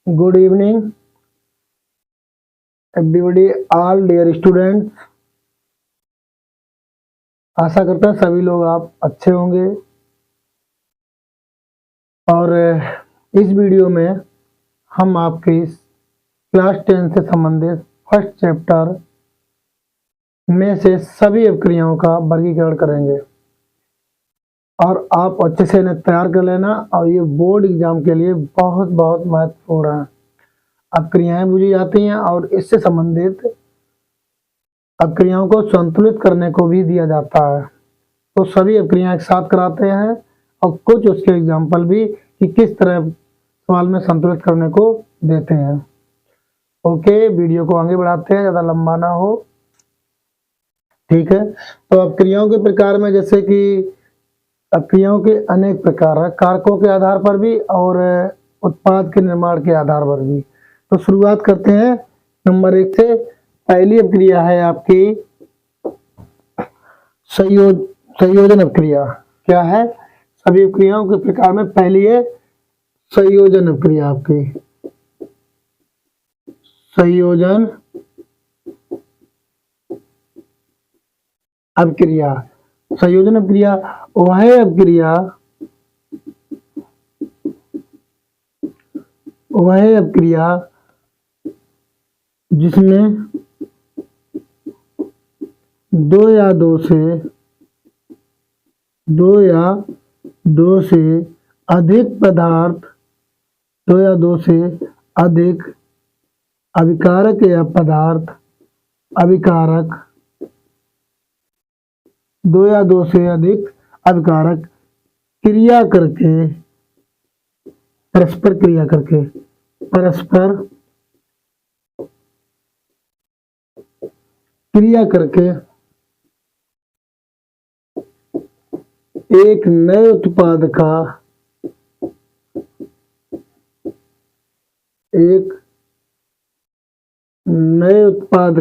Good evening, everybody, all dear students। आशा करता हैं सभी लोग आप अच्छे होंगे। और इस वीडियो में हम आपके इस क्लास 10 से संबंधित फर्स्ट चैप्टर में से सभी अपक्रियाओं का वर्गीकरण करेंगे और आप अच्छे से इन्हें तैयार कर लेना। और ये बोर्ड एग्जाम के लिए बहुत बहुत महत्वपूर्ण है। अपक्रियाएं बुझी जाती हैं और इससे संबंधित अपक्रियाओं को संतुलित करने को भी दिया जाता है। तो सभी अपक्रियाएं एक साथ कराते हैं और कुछ उसके एग्जाम्पल भी कि किस तरह सवाल में संतुलित करने को देते हैं। ओके, वीडियो को आगे बढ़ाते हैं, ज़्यादा लंबा ना हो। ठीक है, तो अपक्रियाओं के प्रकार में जैसे कि अपक्रियाओं के अनेक प्रकार हैं, कारकों के आधार पर भी और उत्पाद के निर्माण के आधार पर भी। तो शुरुआत करते हैं नंबर 1 से। पहली अपक्रिया है आपकी संयोजन अपक्रिया। क्या है? सभी अपक्रियाओं के प्रकार में पहली है संयोजन अपक्रिया। आपकी संयोजन अपक्रिया, संयोजन अपक्रिया वह अपक्रिया जिसमें दो या दो से अधिक पदार्थ, दो या दो से अधिक अभिकारक या पदार्थ अभिकारक, दो या दो से अधिक अभिकारक क्रिया करके, परस्पर क्रिया करके एक नए उत्पाद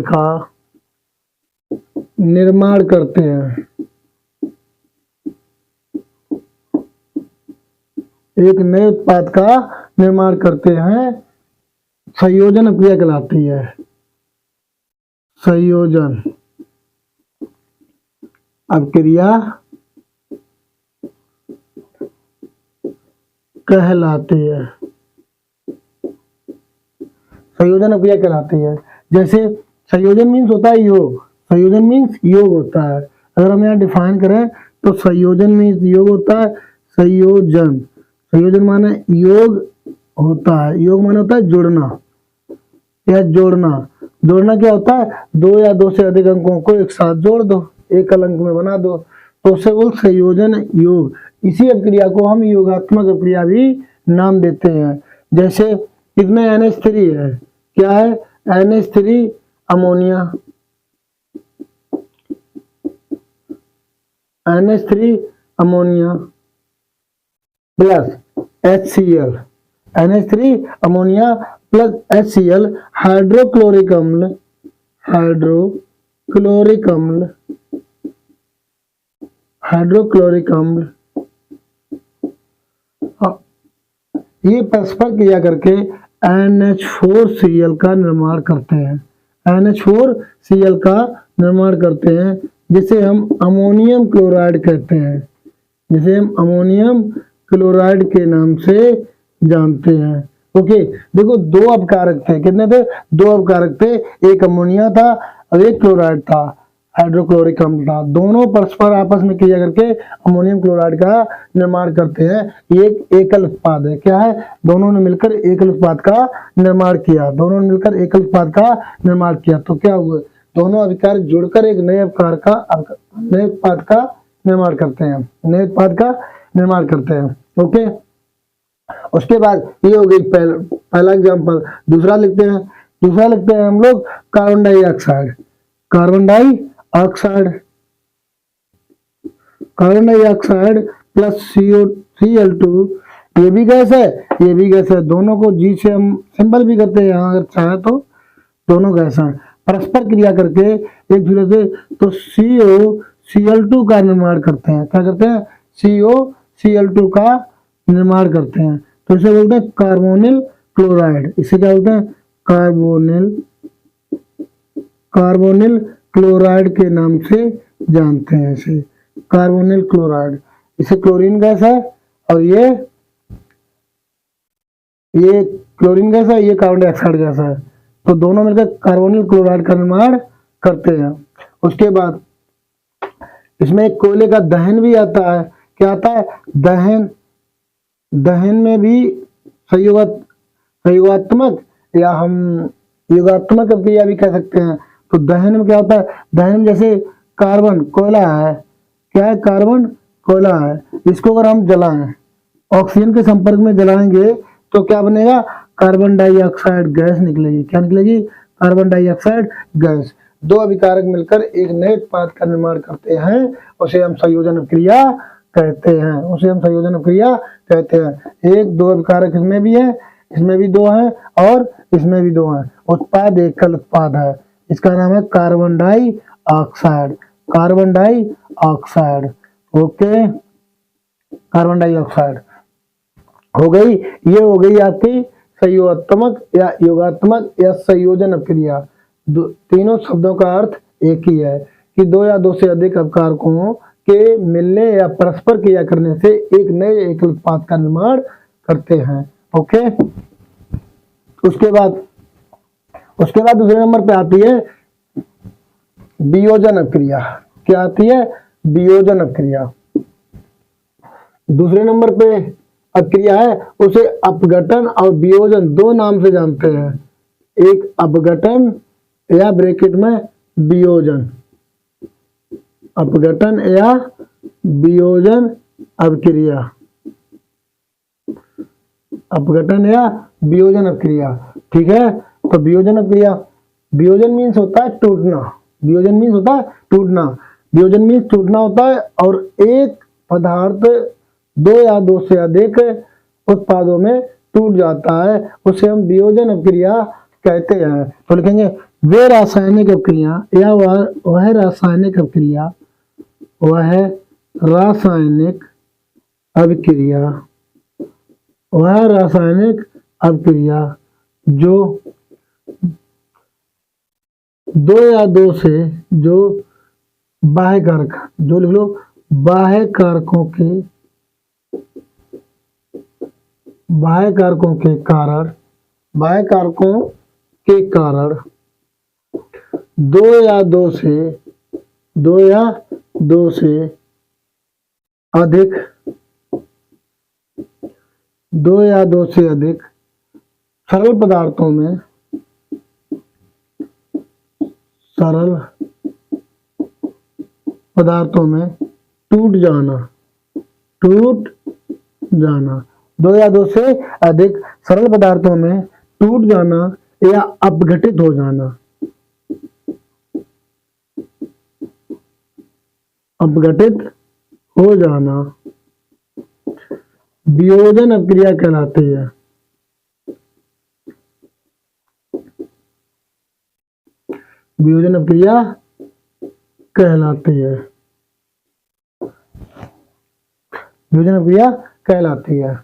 का निर्माण करते हैं। एक नए उत्पाद का निर्माण करते हैं, संयोजन अपक्रिया कहलाती है। संयोजन अपक्रिया कहलाती है। संयोजन अपक्रिया कहलाती है। जैसे संयोजन मीन्स होता है योग, संयोजन मीन्स योग होता है। अगर हम यहाँ डिफाइन करें तो संयोजन मीन्स योग होता है। संयोजन माने योग होता है। योग माने होता है जुड़ना या जोड़ना क्या होता है? दो या दो से अधिक अंकों को एक साथ जोड़ दो, एकल अंक में बना दो, तो उसे बोल संयोजन योग। इसी अपक्रिया को हम योगात्मक अपक्रिया भी नाम देते हैं। जैसे इसमें NH3 है। क्या है? NH3 ammonia, NH3 ammonia plus HCl, NH3 ammonia plus HCl hydrochloric अम्ल, ये परस्पर क्रिया करके NH4Cl का निर्माण करते हैं। NH4Cl का निर्माण करते हैं जिसे हम अमोनियम क्लोराइड कहते हैं, जिसे हम अमोनियम क्लोराइड के नाम से जानते हैं। ओके, देखो दो अपकारक थे। कितने थे? दो अपकारक थे। एक अमोनिया था और एक क्लोराइड था, हाइड्रोक्लोरिक अम्ल था। दोनों परस्पर आपस में क्रिया करके अमोनियम क्लोराइड का निर्माण करते हैं। ये एक एकल उत्पाद है। क्या है? दोनों ने मिलकर एकल उत्पाद का निर्माण किया। तो क्या हुआ? दोनों अभिकारक जुड़कर एक नए उत्पाद का निर्माण करते हैं। ओके, उसके बाद ये हो गई पहला एग्जांपल। दूसरा लिखते हैं हम लोग कार्बन डाइऑक्साइड प्लस Cl2। ये भी गैस है। दोनों को G से हम सिंबल भी करते हैं यहाँ अगर चाहे तो। दोनों गैस हैं, परस्पर क्रिया करके एक दूसरे से तो COCl2 का निर्माण करते हैं। क्या करते हैं? COCl2 का निर्माण करते हैं। तो इसे बोलते हैं कार्बोनिल क्लोराइड, इसे क्या बोलते हैं? कार्बोनिल, कार्बोनिल क्लोराइड के नाम से जानते हैं इसे, कार्बोनिल क्लोराइड। इसे क्लोरीन गैस है और ये क्लोरीन गैस है, ये कार्बन डाइऑक्साइड गैस है, तो दोनों मिलकर कार्बोनिल क्लोराइड का निर्माण करते हैं। उसके बाद इसमें एक कोयले का दहन भी आता है। क्या आता है? दहन। दहन में भी संयोगात्मक या हम योगात्मक अभिक्रिया भी कह सकते हैं। तो दहन में क्या होता है? दहन में जैसे कार्बन कोयला है, क्या है? कार्बन कोयला है, इसको अगर हम जलाएं, ऑक्सीजन के संपर्क में जलाएंगे तो क्या बनेगा? कार्बन डाइऑक्साइड गैस निकलेगी। क्या निकलेगी? Carbon dioxide gas. दो अभिकारक मिलकर एक नए उत्पाद का निर्माण करते हैं, उसे हम संयोजन अभिक्रिया कहते हैं, उसे हम संयोजन अभिक्रिया कहते हैं। एक दो अभिकारक इसमें भी है, इसमें भी दो हैं और इसमें भी दो हैं, उत्पाद एकल उत्पाद है, इसका नाम है carbon dioxide, carbon dioxide. Okay, carbon dioxide हो गई। ये हो गई आपकी संयोगात्मक या योगात्मक या संयोजन अभिक्रिया। तीनों शब्दों का अर्थ एक ही है कि दो या दो से अधिक अभिकारकों के मिलने या परस्पर क्रिया करने से एक नए एकल उत्पाद का निर्माण करते हैं। ओके, उसके बाद दूसरे नंबर पे आती है वियोजन अभिक्रिया। क्या आती है? वियोजन अभिक्रिया। दूसरे नंबर पे अभिक्रिया है, उसे अपघटन और वियोजन दो नाम से जानते हैं। एक अपघटन या ब्रैकेट में वियोजन, अपघटन या वियोजन अभिक्रिया, अपघटन या वियोजन अभिक्रिया। ठीक है, तो वियोजन अभिक्रिया, वियोजन मीन्स होता है टूटना, वियोजन मीन्स होता है टूटना, वियोजन मीन्स टूटना होता है और एक पदार्थ दो या दो से अधिक उत्पादों में टूट जाता है, उसे हम वियोजन अभिक्रिया कहते हैं। तो लिखेंगे वे रासायनिक अभिक्रिया या वह रासायनिक अभिक्रिया, वह रासायनिक अभिक्रिया, वह रासायनिक अभिक्रिया जो दो या दो से जो बाह्य कारक, जो लिख लो बाह्य कारकों के कारण, बाह्य कारकों के कारण दो या दो से अधिक, दो या दो से अधिक सरल पदार्थों में, सरल पदार्थों में टूट जाना, टूट जाना, दो या दो से अधिक सरल पदार्थों में टूट जाना या अपघटित हो जाना, अपघटित हो जाना वियोजन अभिक्रिया कहलाती है। वियोजन अभिक्रिया कहलाती है, वियोजन अभिक्रिया कहलाती है।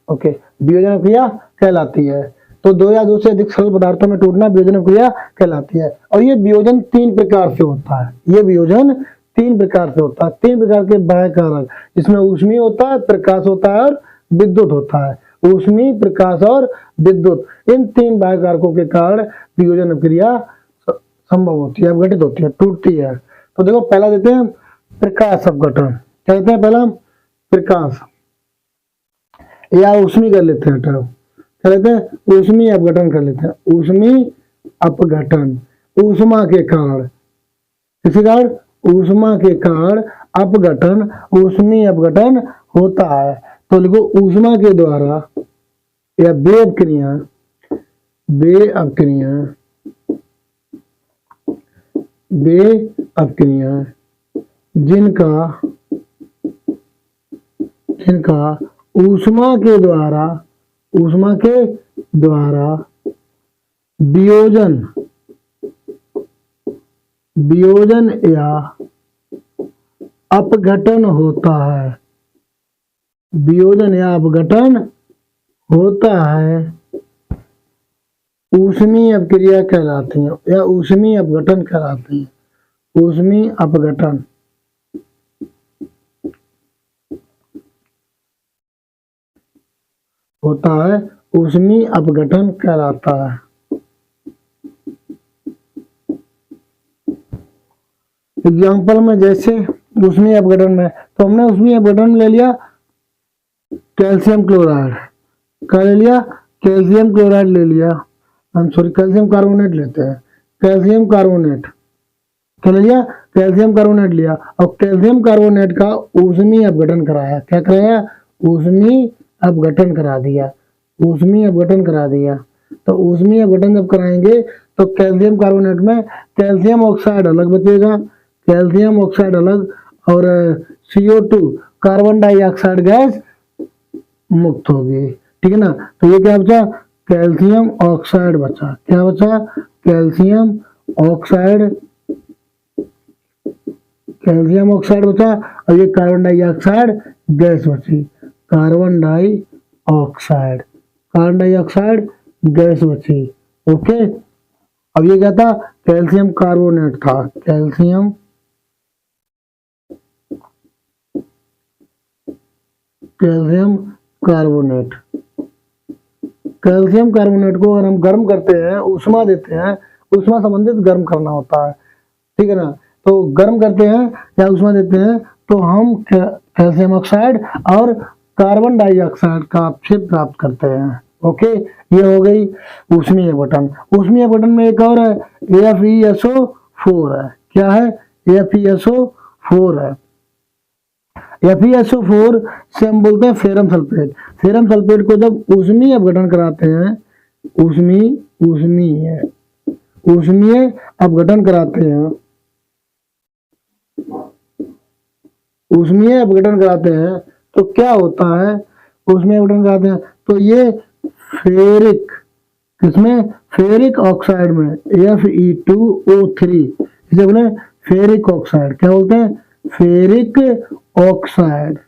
ओके, वियोजन अभिक्रिया कहलाती है। तो दो या दो से अधिक सरल पदार्थों में टूटना वियोजन अभिक्रिया कहलाती है। और ये वियोजन तीन प्रकार से होता है, ये वियोजन तीन प्रकार से होता है। तीन प्रकार के बाह्य कारक, इसमें ऊष्मीय होता है, प्रकाश होता है और विद्युत होता है। ऊष्मीय, प्रकाश और विद्युत, इन तीन बाह्य कारकों के कारण वियोजन अभिक्रिया संभव होती है, अपघटित होती है, टूटती है। तो देखो पहला देते हैं प्रकाश अपघटन। क्या कहते हैं? पहला प्रकाश या ऊष्मीय कर लेते हैं टर्म, क्या कहते हैं? ऊष्मीय अपघटन कर लेते हैं। ऊष्मीय अपघटन, ऊष्मा के कारण, किसी कारण ऊष्मा के कारण अपघटन, ऊष्मीय अपघटन होता है। तो लिखो ऊष्मा के द्वारा या वे अभिक्रिया, वे अभिक्रिया, वे अभिक्रिया जिनका ऊष्मा के द्वारा, ऊष्मा के द्वारा वियोजन, वियोजन या अपघटन होता है, वियोजन या अपघटन होता है ऊष्मीय अपक्रिया कहलाती है या ऊष्मीय अपघटन कहलाती है। ऊष्मीय अपघटन होता है, ऊष्मीय अपघटन कहलाता है। एग्जाम्पल में जैसे ऊष्मीय अपघटन में, तो हमने ऊष्मीय अपघटन में ले लिया कैल्शियम क्लोराइड, क्या ले लिया, कैल्शियम क्लोराइड ले लिया, हम सॉरी कैल्शियम कार्बोनेट लेते हैं, कैल्शियम कार्बोनेट क्या ले लिया, कैल्शियम कार्बोनेट लिया, और कैल्शियम कार्बोनेट का ऊष्मीय अपघटन कराया, क्या कराया, ऊष्मीय अपघटन करा दिया, ऊष्मीय अपघटन करा दिया। तो ऊष्मीय अपघटन जब कराएंगे तो कैल्शियम कार्बोनेट में कैल्शियम ऑक्साइड अलग बचेगा, कैल्शियम ऑक्साइड अलग, और CO2 कार्बन डाइऑक्साइड गैस मुक्त होगी, ठीक है ना। तो ये क्या बचा, कैल्शियम ऑक्साइड बचा, क्या बचा, कैल्शियम ऑक्साइड, कैल्शियम ऑक्साइड बचा, और ये कार्बन डाइऑक्साइड गैस बची, carbon dioxide, carbon dioxide gas बची। ओके, अब ये क्या था, कैल्शियम कार्बोनेट था, calcium calcium carbonate, calcium carbonate को अगर हम गर्म करते हैं, उष्मा देते हैं, उष्मा संबंधित गर्म करना होता है, ठीक है ना। तो गर्म करते हैं या उष्मा देते हैं तो हम कैल्शियम ऑक्साइड और कार्बन डाइऑक्साइड का अपक्षेप प्राप्त करते हैं। ओके, ये हो गई ऊष्मीय अपघटन। ऊष्मीय अपघटन में एक और है, FeSO4 है, क्या है, FeSO4 है। FeSO4 से हम बोलते हैं फेरम सल्फेट। फेरम सल्फेट को जब ऊष्मीय अपघटन कराते हैं, ऊष्मीय अपघटन कराते हैं, ऊष्मीय अपघटन कराते हैं तो क्या होता है, ऊष्मीय अपघटन कराते हैं तो ये फेरिक, किसमें, फेरिक ऑक्साइड में, Fe2O3, इसे बोले फेरिक ऑक्साइड, क्या बोलते हैं, फेरिक ऑक्साइड,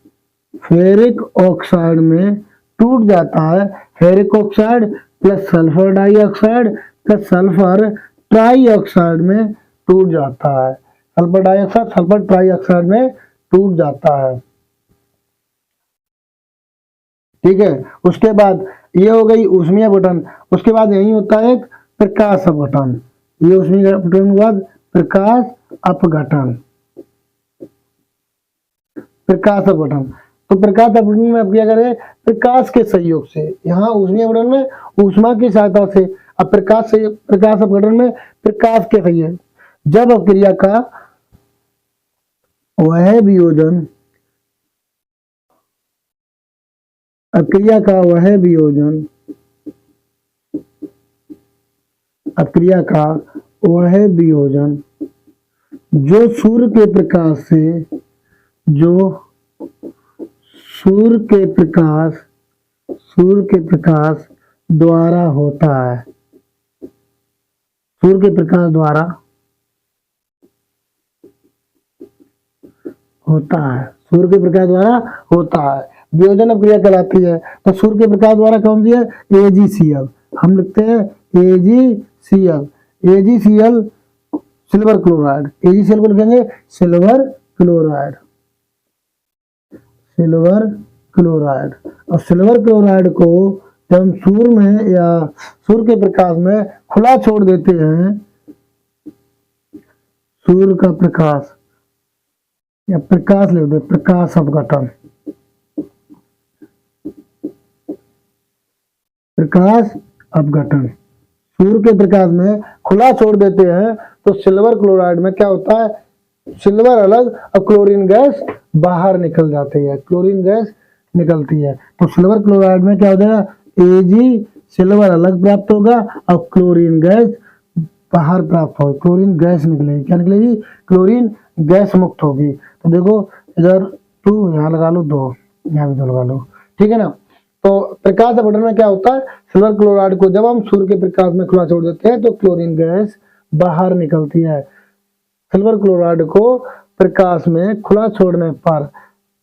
फेरिक ऑक्साइड में टूट जाता है। Ferric oxide plus sulphur dioxide plus sulphur trioxide में टूट जाता है, सल्फर डाइऑक्साइड सल्फर ट्राइऑक्साइड में टूट जाता है, ठीक है। उसके बाद ये हो गई ऊष्मीय अपघटन। उसके बाद यही होता है एक प्रकाश अपघटन, ये ऊष्मीय अपघटन के बाद प्रकाश अपघटन, प्रकाश अपघटन। तो प्रकाश अपघटन में अब क्या करें, प्रकाश के सहयोग से, यहाँ ऊष्मीय अपघटन में ऊष्मा की सहायता से, अब प्रकाश अपघटन में प्रकाश के सहयोग, जब अपक्रिया का वह वियोजन, अपक्रिया का वह वियोजन, अपक्रिया का वह वियोजन जो सूर्य के प्रकाश से, जो सूर्य के प्रकाश द्वारा होता है, सूर्य के प्रकाश द्वारा होता है, सूर्य के प्रकाश द्वारा होता है, वियोजन अपक्रिया कहलाती है। तो सूर्य के प्रकाश द्वारा कौन सी है, AgCl, हम लिखते हैं AgCl, AgCl silver chloride, AgCl को लिखेंगे सिल्वर क्लोराइड, सिल्वर क्लोराइड। और सिल्वर क्लोराइड को जब हम सूर्य में या सूर्य के प्रकाश में खुला छोड़ देते हैं, सूर्य का प्रकाश या प्रकाश लिख दे, प्रकाश अपघटन, प्रकाश अपघटन, सूर्य के प्रकाश में खुला छोड़ देते हैं तो सिल्वर क्लोराइड में क्या होता है, सिल्वर अलग और क्लोरीन गैस बाहर निकल जाती है, क्लोरीन गैस निकलती है। तो सिल्वर क्लोराइड में क्या हो जाएगा, Ag सिल्वर अलग प्राप्त होगा और क्लोरीन गैस बाहर प्राप्त होगी, क्लोरीन गैस निकलेगी, क्या निकलेगी, क्लोरीन गैस मुक्त होगी। तो देखो इधर 2 यहाँ लगा लो, 2 यहाँ भी 2 लगा लो, ठीक है ना। तो प्रकाश अपघटन में क्या होता है, सिल्वर क्लोराइड को जब हम सूर्य के प्रकाश में खुला छोड़ देते हैं तो क्लोरीन गैस बाहर निकलती है। सिल्वर क्लोराइड को प्रकाश में खुला छोड़ने पर,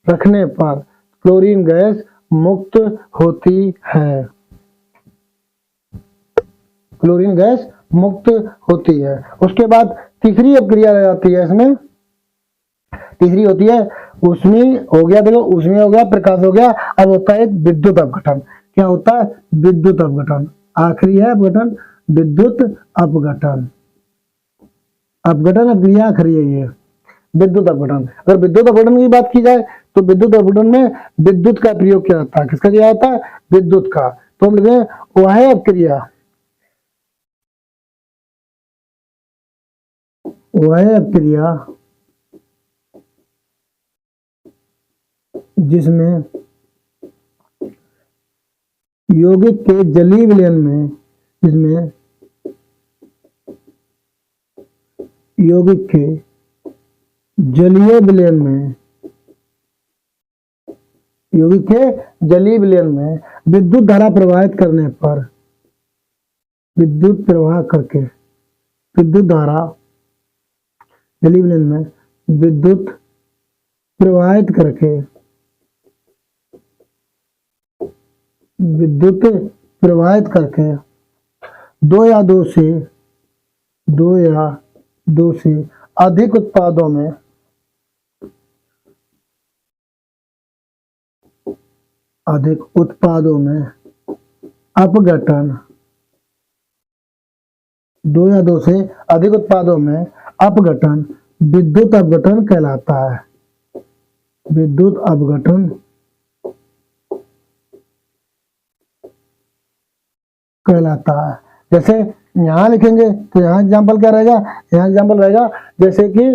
रखने पर क्लोरीन गैस मुक्त होती है। क्लोरीन गैस मुक्त होती है। उसके बाद तीसरी अपक्रिया आ जाती है इसमें, तीसरी होती है उसमें हो गया, देखो उसमें हो गया, प्रकाश हो गया, अब होता है एक विद्युत अपघटन। क्या होता है? विद्युत अपघटन। आखिरी है अपघटन, विद्युत अपघटन। अपघटन अपक्रिया आखिरी है ये, विद्युत अपघटन। अगर विद्युत अपघटन की बात की जाए तो विद्युत अपघटन में विद्युत का प्रयोग क्या होता है? किसका किया जाता है? विद्युत का। तो हम लिखते हैं वह अपक्रिया, वह अपक्रिया जिसमें यौगिक के जलीय विलयन में, जिसमें यौगिक के जलीय विलयन में, यौगिक के जलीय विलयन में विद्युत धारा प्रवाहित करने पर, विद्युत प्रवाह करके, विद्युत धारा जलीय विलयन में विद्युत प्रवाहित करके, विद्युत प्रवाहित करके दो या दो से अधिक उत्पादों में, अधिक उत्पादों में अपघटन, दो या दो से अधिक उत्पादों में अपघटन विद्युत अपघटन कहलाता है। विद्युत अपघटन कहलाता है। जैसे यहां लिखेंगे तो यहां एग्जाम्पल क्या रहेगा? यहां एग्जाम्पल रहेगा जैसे कि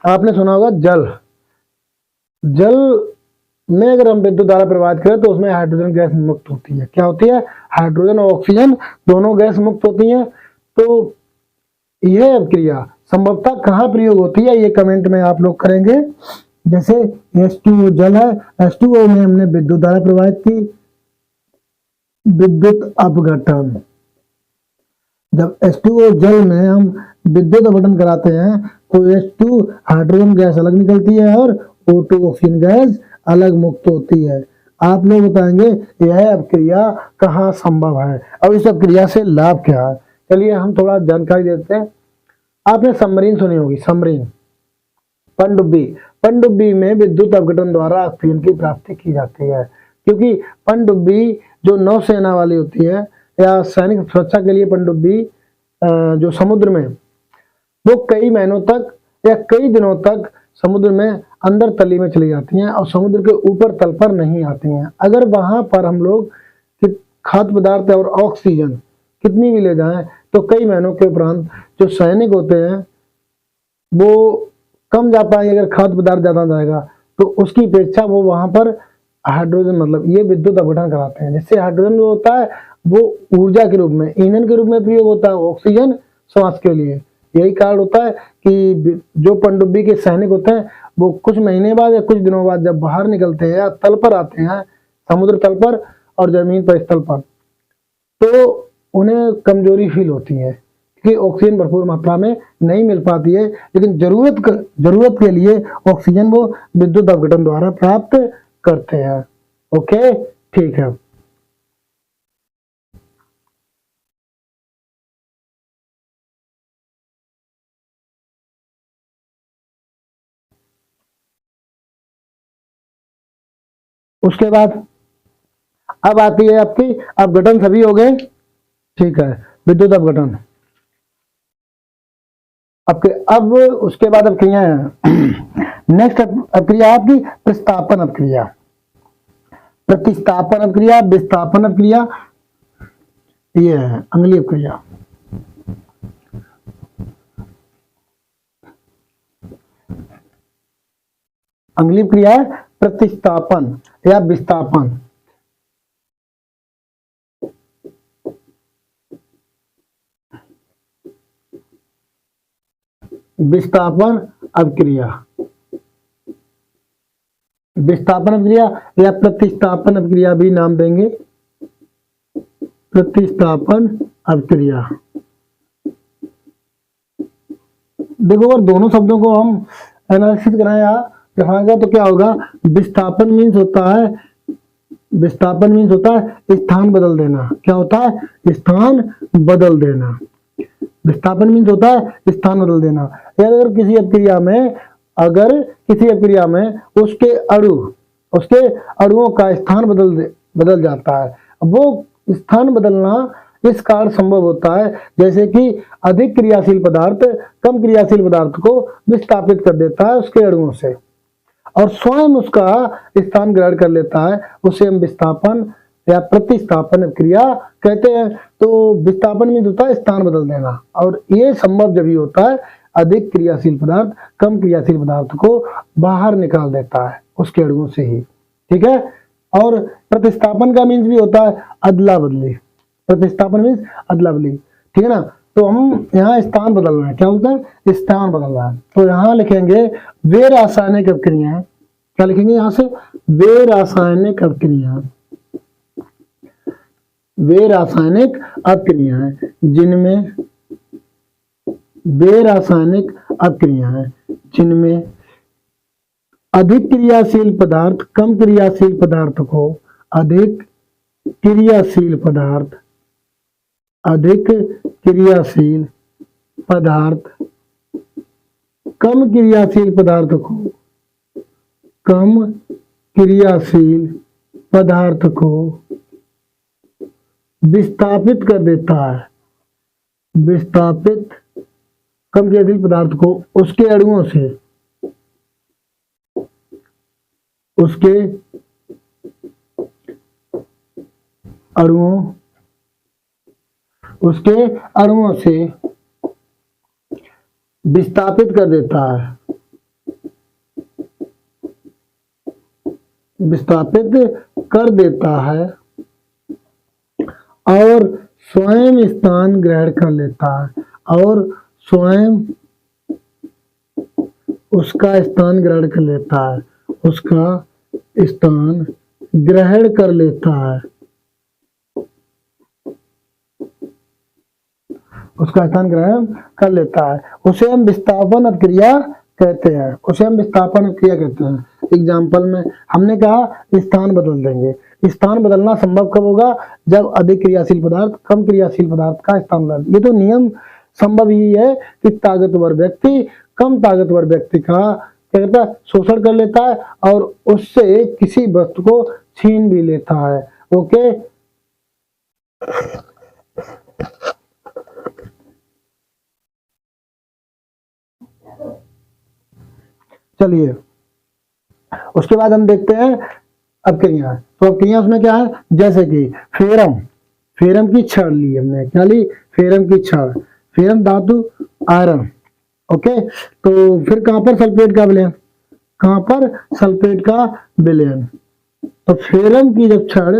आपने सुना होगा जल, जल में अगर हम विद्युत धारा प्रवाहित करें तो उसमें हाइड्रोजन गैस मुक्त होती है। क्या होती है? हाइड्रोजन और ऑक्सीजन दोनों गैस मुक्त होती हैं। तो यह अपक्रिया संभवतः कहाँ प्रयोग होती है, ये कमेंट में आप लोग करेंगे। जैसे H2O जल है, H2O में हमने विद्युत धारा प्रवाहित की, विद्युत अपघटन। जब H2O जल में हम विद्युत अपघटन कराते हैं तो H2 हाइड्रोजन गैस अलग निकलती है और O2 ऑक्सीजन गैस अलग मुक्त होती है। आप लोग बताएंगे यह अपक्रिया कहाँ संभव है, अब इस अपक्रिया से लाभ क्या है। चलिए हम थोड़ा जानकारी देते हैं। आपने सबमरीन सुनी होगी, सबमरीन, पनडुब्बी, पनडुब्बी में विद्युत अपघटन द्वारा ऑक्सीजन की प्राप्ति की जाती है। क्योंकि पनडुब्बी जो नौसेना वाली होती है या सैनिक सुरक्षा के लिए पनडुब्बी जो समुद्र में, वो कई महीनों तक या कई दिनों तक समुद्र में अंदर तली में चली जाती हैं और समुद्र के ऊपर तल पर नहीं आती हैं। अगर वहां पर हम लोग खाद्य पदार्थ और ऑक्सीजन कितनी भी ले जाएं तो कई महीनों के उपरांत जो सैनिक होते हैं वो कम जा पाएंगे। अगर खाद्य पदार्थ ज्यादा जाएगा तो उसकी अपेक्षा वो वहां पर हाइड्रोजन, मतलब ये विद्युत अपघटन कराते हैं। जिससे हाइड्रोजन जो होता है वो ऊर्जा के रूप में, ईंधन के रूप में प्रयोग होता है, ऑक्सीजन श्वास के लिए। यही कारण होता है कि जो पनडुब्बी के सैनिक होते हैं वो कुछ महीने बाद या कुछ दिनों बाद जब बाहर निकलते हैं या तल पर आते हैं, समुद्र तल पर और जमीन पर स्थल पर, तो उन्हें कमजोरी फील होती है कि ऑक्सीजन भरपूर मात्रा में नहीं मिल पाती है। लेकिन जरूरत के लिए ऑक्सीजन वो विद्युत अपघटन द्वारा प्राप्त करते हैं। ओके, ठीक है। उसके बाद अब आती है आपकी अपघटन, सभी हो गए, ठीक है, विद्युत अपघटन। अब उसके बाद अपक्रिया है। नेक्स्ट अपक्रिया आपकी प्रतिस्थापन अपक्रिया, प्रतिस्थापन अपक्रिया, विस्थापन अपक्रिया, ये है अगली अपक्रिया। अगली क्रिया है प्रतिस्थापन या विस्थापन। विस्थापन अपक्रिया, विस्थापन अपक्रिया या प्रतिस्थापन अपक्रिया भी नाम देंगे। प्रतिस्थापन अपक्रिया, देखो अगर दोनों शब्दों को हम एनालिसिस कराएं या दिखाएंगे तो क्या होगा। विस्थापन मीन्स होता है विस्थापन मीन्स होता है स्थान बदल देना। क्या होता है? स्थान बदल देना। विस्थापन मीन्स होता है स्थान बदल देना। अगर किसी अपक्रिया में उसके अणुओं का स्थान बदल जाता है। अब वो स्थान बदलना इस कारण संभव होता है जैसे कि अधिक क्रियाशील पदार्थ कम क्रियाशील पदार्थ को विस्थापित कर देता है उसके अणुओं से और स्वयं उसका स्थान ग्रहण कर लेता है, उसे हम विस्थापन या प्रतिस्थापन क्रिया कहते हैं। तो विस्थापन में होता है स्थान बदल देना और ये संभव जब ही होता है अधिक क्रियाशील पदार्थ कम क्रियाशील पदार्थ को बाहर निकाल देता है उसके अणुओं से ही। ठीक है। और प्रतिस्थापन का मीन्स भी होता है अदला बदली। प्रतिस्थापन मीन्स अदला बदली। ठीक है ना। तो हम यहाँ स्थान बदल रहे हैं। क्या होता है? स्थान बदल रहा है। तो यहाँ लिखेंगे वे रासायनिक अभिक्रियाएं। क्या लिखेंगे यहाँ से? वे रासायनिक अभिक्रियाएं। वे रासायनिक अभिक्रियाएं जिनमें वे रासायनिक अभिक्रियाएं जिनमें अधिक क्रियाशील पदार्थ कम क्रियाशील पदार्थ को अधिक क्रियाशील पदार्थ कम क्रियाशील पदार्थ को विस्थापित कर देता है। कम क्रियाशील पदार्थ को उसके अणुओं से विस्थापित कर देता है और स्वयं स्थान ग्रहण कर लेता है और स्वयं उसका स्थान ग्रहण कर लेता है। उसे हम विस्थापन अभिक्रिया कहते हैं। एग्जाम्पल में हमने कहा स्थान बदल देंगे। स्थान बदलना संभव कब होगा? जब अधिक क्रियाशील पदार्थ कम क्रियाशील पदार्थ का स्थान बदल। ये तो नियम संभव ही है कि ताकतवर व्यक्ति कम ताकतवर व्यक्ति का क्या करता है? शोषण कर लेता है और उससे किसी वस्तु को छीन भी लेता है। ओके। चलिए उसके बाद हम देखते हैं अभिक्रिया। तो अभिक्रिया उसमें क्या है? जैसे कि फेरम की छड़ ली हमने। क्या ली? फेरम की छड़। फेरम धातु आयरन। ओके। तो फिर कॉपर सल्फेट का विलयन। तो फेरम की जब छड़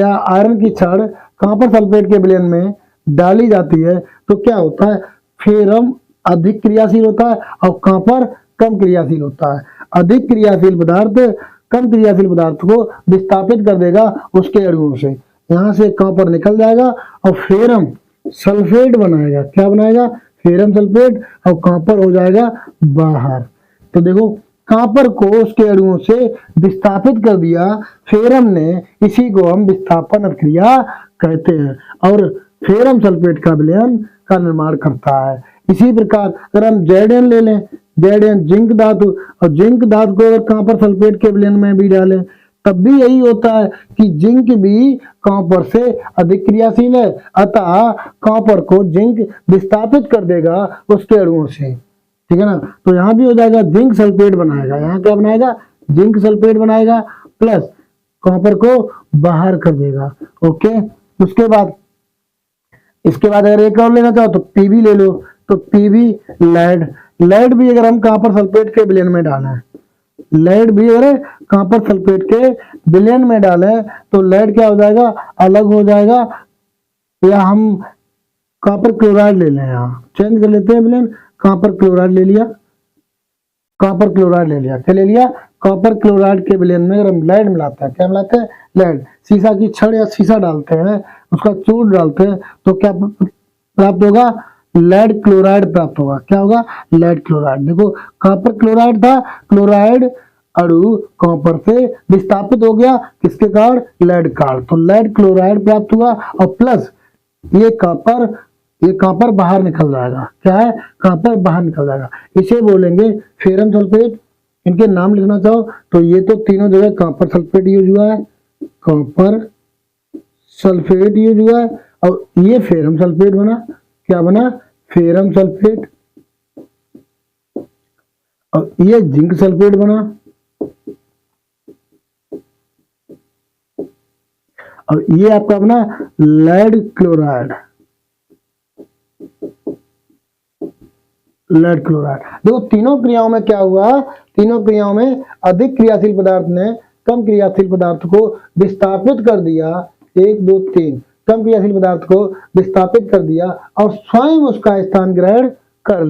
या आयरन की छड़ कॉपर सल्फेट के विलयन में डाली जाती है तो क्या होता है? फेरम अधिक क्रियाशील होता है और कॉपर कम क्रियाशील होता है। अधिक क्रियाशील पदार्थ कम क्रियाशील पदार्थ को विस्थापित कर देगा उसके अणुओं से। यहाँ से कॉपर निकल जाएगा और फेरम सल्फेट बनाएगा। क्या बनाएगा? फेरम सल्फेट और कॉपर हो जाएगा बाहर। तो देखो कॉपर को उसके अणुओं से विस्थापित कर दिया फेरम ने, इसी को हम विस्थापन अभिक्रिया कहते हैं और फेरम सल्फेट का विलयन का निर्माण करता है। इसी प्रकार अगर हम Zn ले लें, Zn जिंक धातु, और जिंक धातु को अगर कॉपर सल्फेट के विलयन में भी डालें तब भी यही होता है कि जिंक भी कॉपर से अधिक क्रियाशील है, अतः कॉपर को जिंक विस्थापित कर देगा उसके अणुओं से। ठीक है ना। तो यहाँ भी हो जाएगा जिंक सल्फेट बनाएगा। यहाँ क्या बनाएगा? जिंक सल्फेट बनाएगा प्लस कॉपर को बाहर कर देगा। ओके। इसके बाद अगर एक और लेना चाहो तो पीबी ले लो। तो पीबी लेड भी अगर हम कॉपर सल्फेट के विलयन में डालें, लेड भी अगर कॉपर सल्फेट के विलयन में डालें तो लेड क्या हो जाएगा? अलग हो जाएगा। या हम कॉपर क्लोराइड ले लें, यहाँ चेंज कर लेते हैं विलयन। कॉपर क्लोराइड ले लिया। क्या ले लिया? कॉपर क्लोराइड के विलयन में अगर हम लेड मिलाते हैं, क्या मिलाते हैं? लेड। शीशा की छड़ या शीशा डालते हैं, उसका चूर डालते हैं तो क्या प्राप्त होगा? लेड क्लोराइड प्राप्त होगा। क्या होगा? Lead chloride. देखो कॉपर क्लोराइड था, क्लोराइड अणु कॉपर से विस्थापित हो गया, किसके कारण? लेड कारण। तो लेड क्लोराइड प्राप्त हुआ और प्लस ये कॉपर बाहर निकल जाएगा। क्या है? कॉपर बाहर निकल जाएगा, इसे बोलेंगे फेरम सल्फेट। इनके नाम लिखना चाहो तो ये तो तीनों जगह कॉपर सल्फेट यूज हुआ है, कॉपर सल्फेट यूज हुआ है, और ये फेरम सल्फेट बना। क्या बना? Ferrum sulphate. और ये जिंक सल्फेट बना, और ये आपका बना लेड क्लोराइड। Lead chloride. देखो तीनों क्रियाओं में क्या हुआ? तीनों क्रियाओं में अधिक क्रियाशील पदार्थ ने कम क्रियाशील पदार्थ को विस्थापित कर दिया। 1 2 3 कम क्रियाशील पदार्थ को विस्थापित कर दिया और स्वयं उसका स्थान ग्रहण कर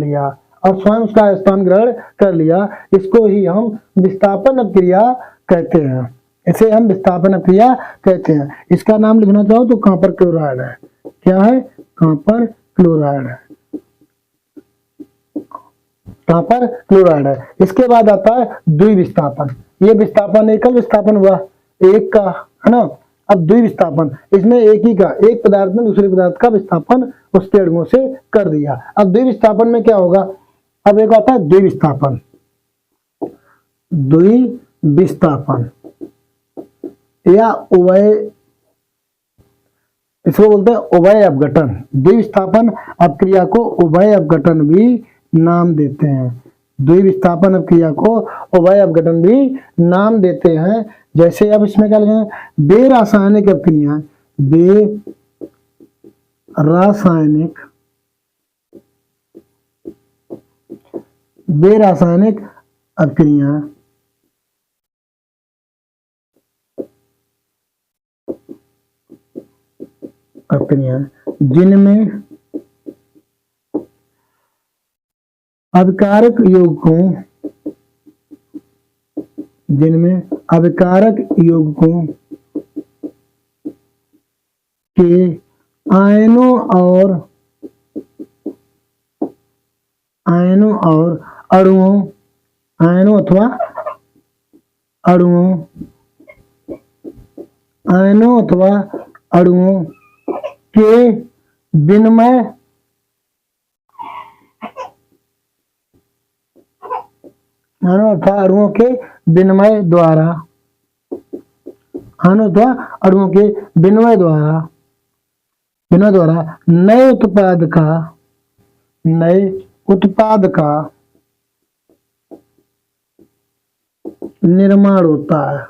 लिया, इसको ही हम विस्थापन क्रिया कहते हैं। इसे हम विस्थापन क्रिया कहते हैं। इसका नाम लिखना चाहो तो कॉपर क्लोराइड है। क्या है? कॉपर क्लोराइड है, कॉपर क्लोराइड है। इसके बाद आता है द्विविस्थापन। ये विस्थापन एकल विस्थापन हुआ एक का, है ना। अब द्विविस्थापन, इसमें एक ही का, एक पदार्थ ने दूसरे पदार्थ का विस्थापन उसके अणुओं से कर दिया। अब द्विविस्थापन में क्या होगा? अब एक आता है द्विविस्थापन। द्विविस्थापन या उभय, इसको बोलते हैं उभय अपघटन। द्विविस्थापन अपक्रिया को उभय अपघटन भी नाम देते हैं। द्विविस्थापन अपक्रिया को उभय अपघटन भी नाम देते हैं। जैसे अब इसमें क्या लिखेंगे? बेरासायनिक अपक्रिया, बेरासायनिक अपक्रिया जिनमें अभिकारक यौगिकों के आयनों अथवा अणुओं के विनिमय अणुओं के विनिमय द्वारा नए उत्पाद का निर्माण होता है।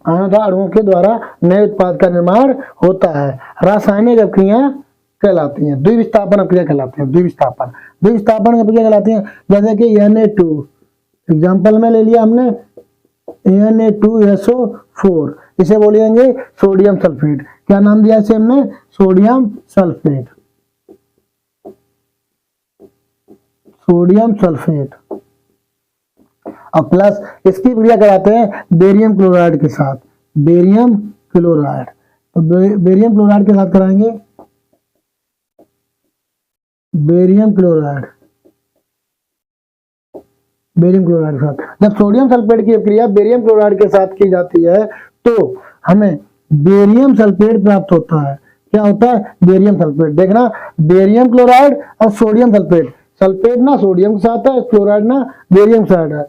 अणुओं के द्वारा नए उत्पाद का निर्माण होता है। रासायनिक अपक्रिया कहलाती हैं, द्विविस्थापन अपक्रिया कहलाती हैं। द्विविस्थापन अपक्रिया कहलाती हैं। जैसे कि Na2 एग्जाम्पल में ले लिया हमने, Na2SO4, इसे बोलेंगे सोडियम सल्फेट। क्या नाम दिया इसे हमने? Sodium sulphate. और प्लस इसकी क्रिया कराते हैं बेरियम क्लोराइड के साथ। तो बेरियम क्लोराइड के साथ कराएंगे। बेरियम क्लोराइड के साथ जब सोडियम सल्फेट की क्रिया बेरियम क्लोराइड के साथ की जाती है तो हमें बेरियम सल्फेट प्राप्त होता है। क्या होता है? Barium sulphate. देखना, बेरियम क्लोराइड और सोडियम सल्फेट, सल्फेट ना सोडियम के साथ है, क्लोराइड ना बेरियम साथ है।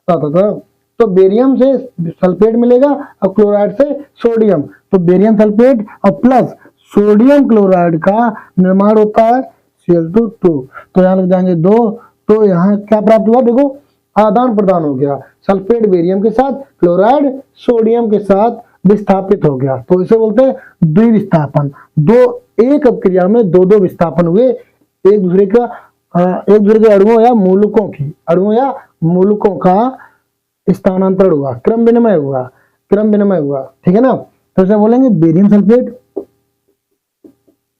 तो बेरियम से सल्फेट मिलेगा और क्लोराइड से सोडियम, तो बेरियम सल्फेट और प्लस सोडियम क्लोराइड का निर्माण होता है Cl2। तो यहाँ लग जाएंगे 2। तो यहाँ क्या प्राप्त हुआ? देखो आदान प्रदान हो गया, सल्फेट बेरियम के साथ, क्लोराइड सोडियम के साथ विस्थापित हो गया। तो इसे बोलते हैं द्विविस्थापन। एक अपक्रिया में दो विस्थापन हुए, एक दूसरे के अणुओं या मूलकों का स्थानांतरण हुआ, क्रम विनिमय हुआ। ठीक है ना। तो इसे बोलेंगे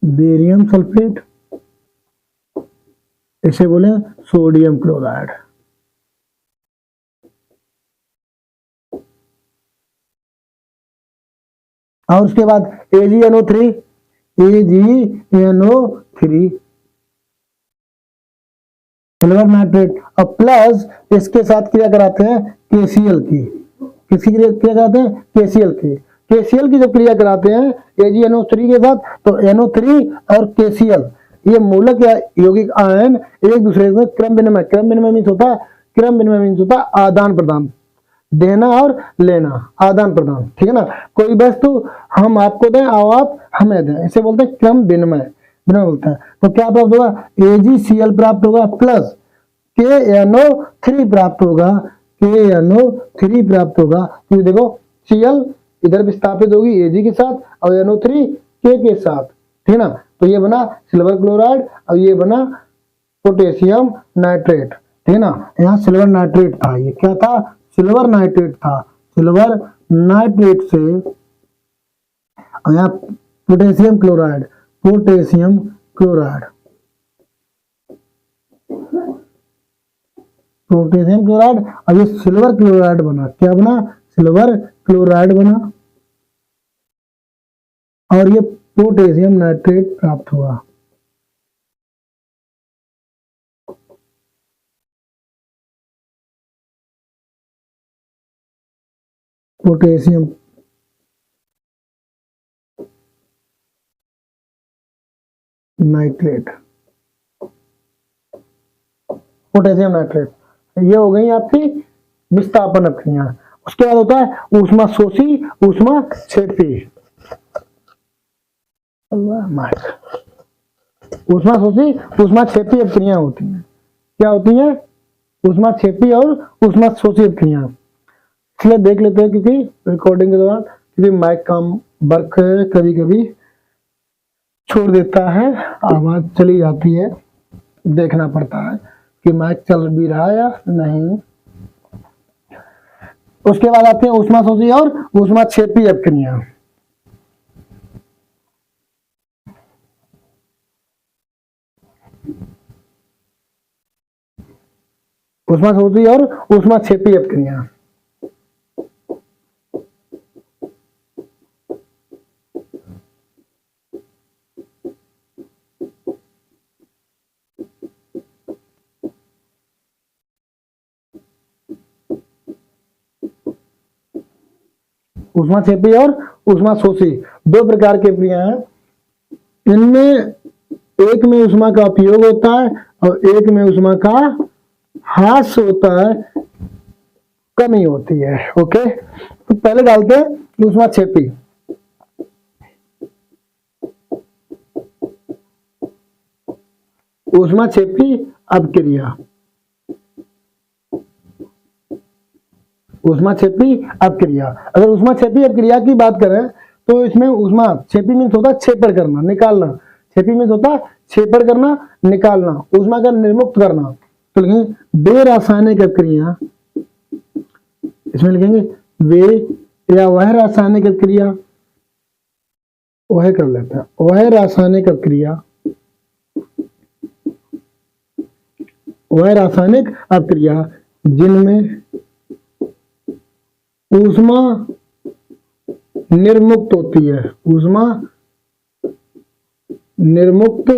बेरियम सल्फेट, इसे बोले सोडियम क्लोराइड। और उसके बाद AgNO3 AgNO3 सिल्वर नाइट्रेट, और प्लस इसके साथ क्रिया कराते हैं KCl की। किसकी क्रिया कराते हैं? KCl की। KCl की जब क्रिया कराते हैं AgNO3 के साथ, तो NO3 और KCl ये मूलक या यौगिक आयन एक दूसरे में क्रम विनिमय, क्रम विनिमय मीन्स होता है आदान प्रदान, देना और लेना, आदान प्रदान, ठीक है ना। कोई वस्तु हम आपको दें और आप हमें दें, इसे बोलते हैं क्रम विनिमय बोलते हैं। तो क्या प्राप्त होगा? AgCl प्राप्त होगा प्लस KNO3 प्राप्त होगा, KNO3 प्राप्त होगा। क्योंकि देखो Cl इधर विस्थापित होगी Ag के साथ और NO3 K के साथ, ठीक ना। तो ये बना सिल्वर क्लोराइड और ये बना पोटेशियम नाइट्रेट, ठीक है ना। यहाँ सिल्वर नाइट्रेट था, ये क्या था? सिल्वर नाइट्रेट था। सिल्वर नाइट्रेट से और यहाँ potassium chloride, potassium chloride, potassium chloride, अब ये सिल्वर क्लोराइड बना। क्या बना? सिल्वर क्लोराइड बना और ये पोटेशियम नाइट्रेट प्राप्त हुआ। पोटेशियम नाइट्रेट, पोटेशियम नाइट्रेट, ये हो गई आपकी विस्थापन अभिक्रिया। उसके बाद होता है ऊष्मा शोषी, ऊष्मा क्षेपी। ऊष्मा शोषी, ऊष्मा क्षेपी अभिक्रिया होती है। क्या होती है? ऊष्मा क्षेपी और ऊष्मा शोषी अभिक्रिया। इसलिए देख लेते हैं, क्योंकि रिकॉर्डिंग के दौरान क्योंकि माइक का वर्क कभी कभी छोड़ देता है, आवाज चली जाती है, देखना पड़ता है कि माइक चल भी रहा है या नहीं। उसके बाद आते हैं ऊष्मा शोषी और ऊष्मा क्षेपी अभिक्रिया। ऊष्मा शोषी और ऊष्मा क्षेपी अभिक्रिया। ऊष्मा क्षेपी और ऊष्मा शोषी दो प्रकार की अभिक्रिया हैं। इनमें एक में ऊष्मा का उपयोग होता है और एक में ऊष्मा का ह्रास होता है, कमी होती है। ओके, तो पहले डालते हैं ऊष्मा क्षेपी। ऊष्मा क्षेपी अभिक्रिया, ऊष्मा क्षेपी अभिक्रिया। अगर ऊष्मा क्षेपी अभिक्रिया की बात करें तो इसमें ऊष्मा क्षेपी मीन्स होता है क्षेपण करना, निकालना। क्षेपी मीन्स होता है क्षेपण करना, निकालना, ऊष्मा का निर्मुक्त करना। तो लिखेंगे वे रासायनिक अभिक्रिया, इसमें लिखेंगे वे या वह रासायनिक अभिक्रिया, वह कर लेते हैं, वह रासायनिक अभिक्रिया, वह रासायनिक अभिक्रिया जिनमें ऊष्मा निर्मुक्त होती है, ऊष्मा निर्मुक्त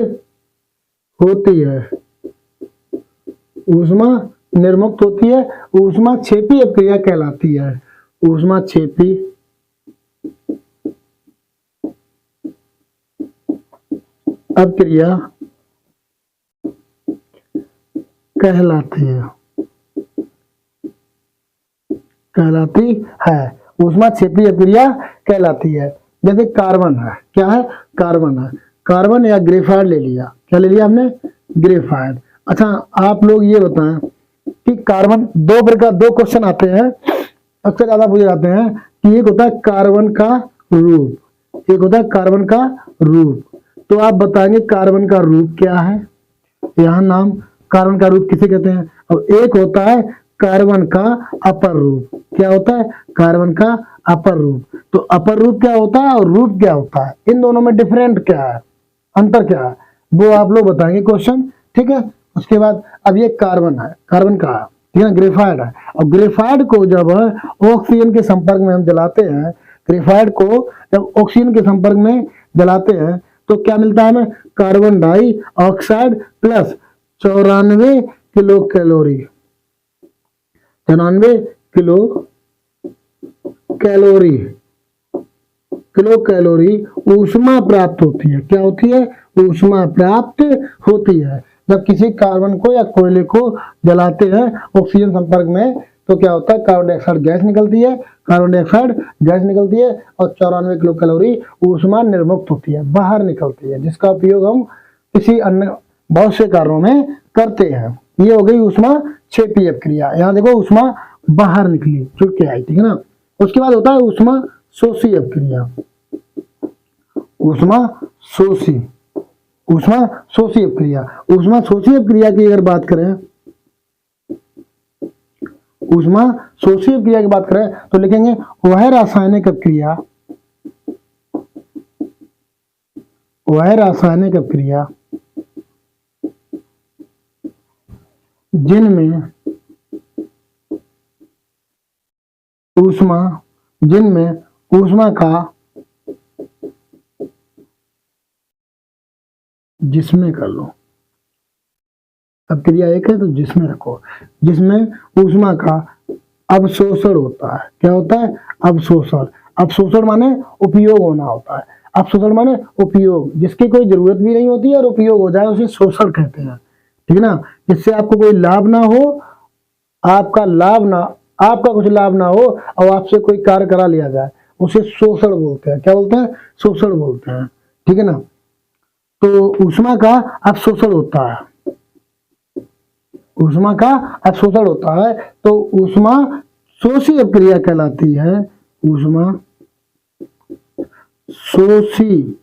होती है, ऊष्मा निर्मुक्त होती है, ऊष्मा क्षेपी अभिक्रिया कहलाती है। ऊष्मा क्षेपी अभिक्रिया कहलाती है, ऊष्मा क्षेपी अभिक्रिया कहलाती है। जैसे कार्बन है, क्या है? कार्बन है, कार्बन या ग्रेफाइड ले लिया। क्या ले लिया आपने? ग्रेफाइड। अच्छा, आप लोग ये बताएं कि कार्बन दो क्वेश्चन आते हैं, अक्सर ज्यादा पूछे जाते हैं कि एक होता है कार्बन का रूप, एक होता है कार्बन का रूप। तो आप बताएंगे कार्बन का रूप क्या है, यहाँ नाम कार्बन का रूप किसे कहते हैं। और एक होता है कार्बन का अपर रूप। क्या होता है? कार्बन का अपर रूप। तो अपर रूप क्या होता है और रूप क्या होता है, इन दोनों में डिफरेंट क्या है, अंतर क्या है, वो आप लोग बताएंगे क्वेश्चन, ठीक है। उसके बाद अब ये कार्बन है, कार्बन का है, ठीक है, ग्रेफाइड है। और ग्रेफाइड को जब ऑक्सीजन के संपर्क में हम जलाते हैं, ग्रेफाइड को जब ऑक्सीजन के संपर्क में जलाते हैं तो क्या मिलता है हमें? Carbon dioxide plus 94 kilo calorie, 94 kilo calorie, kilo calorie ऊष्मा प्राप्त होती है। क्या होती है? ऊष्मा प्राप्त होती है। जब किसी कार्बन को या कोयले को जलाते हैं ऑक्सीजन संपर्क में, तो क्या होता है? कार्बन डाइऑक्साइड गैस निकलती है, कार्बन डाइऑक्साइड गैस निकलती है और 94 किलो कैलोरी ऊष्मा निर्मुक्त होती है, बाहर निकलती है, जिसका उपयोग हम किसी अन्य बहुत से कार्यों में करते हैं। ये हो गई ऊष्मा क्षेपी अपक्रिया। यहाँ देखो ऊष्मा बाहर निकली, छुट के आई, ठीक है ना। उसके बाद होता है ऊष्मा शोषी अपक्रिया। ऊष्मा शोषी, ऊष्मा शोषी अपक्रिया। ऊष्मा शोषी अपक्रिया की अगर बात करें, ऊष्मा शोषी अपक्रिया की बात करें तो लिखेंगे वह रासायनिक अपक्रिया, वह रासायनिक अपक्रिया जिनमें ऊष्मा का, जिसमें कर लो, अपक्रिया एक है तो जिसमें रखो, जिसमें ऊष्मा का अवशोषण होता है। क्या होता है? अवशोषण। अवशोषण माने उपयोग होना होता है। अवशोषण माने उपयोग, जिसकी कोई जरूरत भी नहीं होती है और उपयोग हो जाए उसे शोषण कहते हैं, ठीक है ना। जिससे आपको कोई लाभ ना हो, आपका कुछ लाभ ना हो और आपसे कोई कार्य करा लिया जाए, उसे शोषण बोलते हैं। क्या बोलते हैं? शोषण बोलते हैं, ठीक है ना। तो ऊष्मा का अवशोषण होता है, ऊष्मा का अवशोषण होता है तो ऊष्मा शोषी अपक्रिया कहलाती है। ऊष्मा शोषी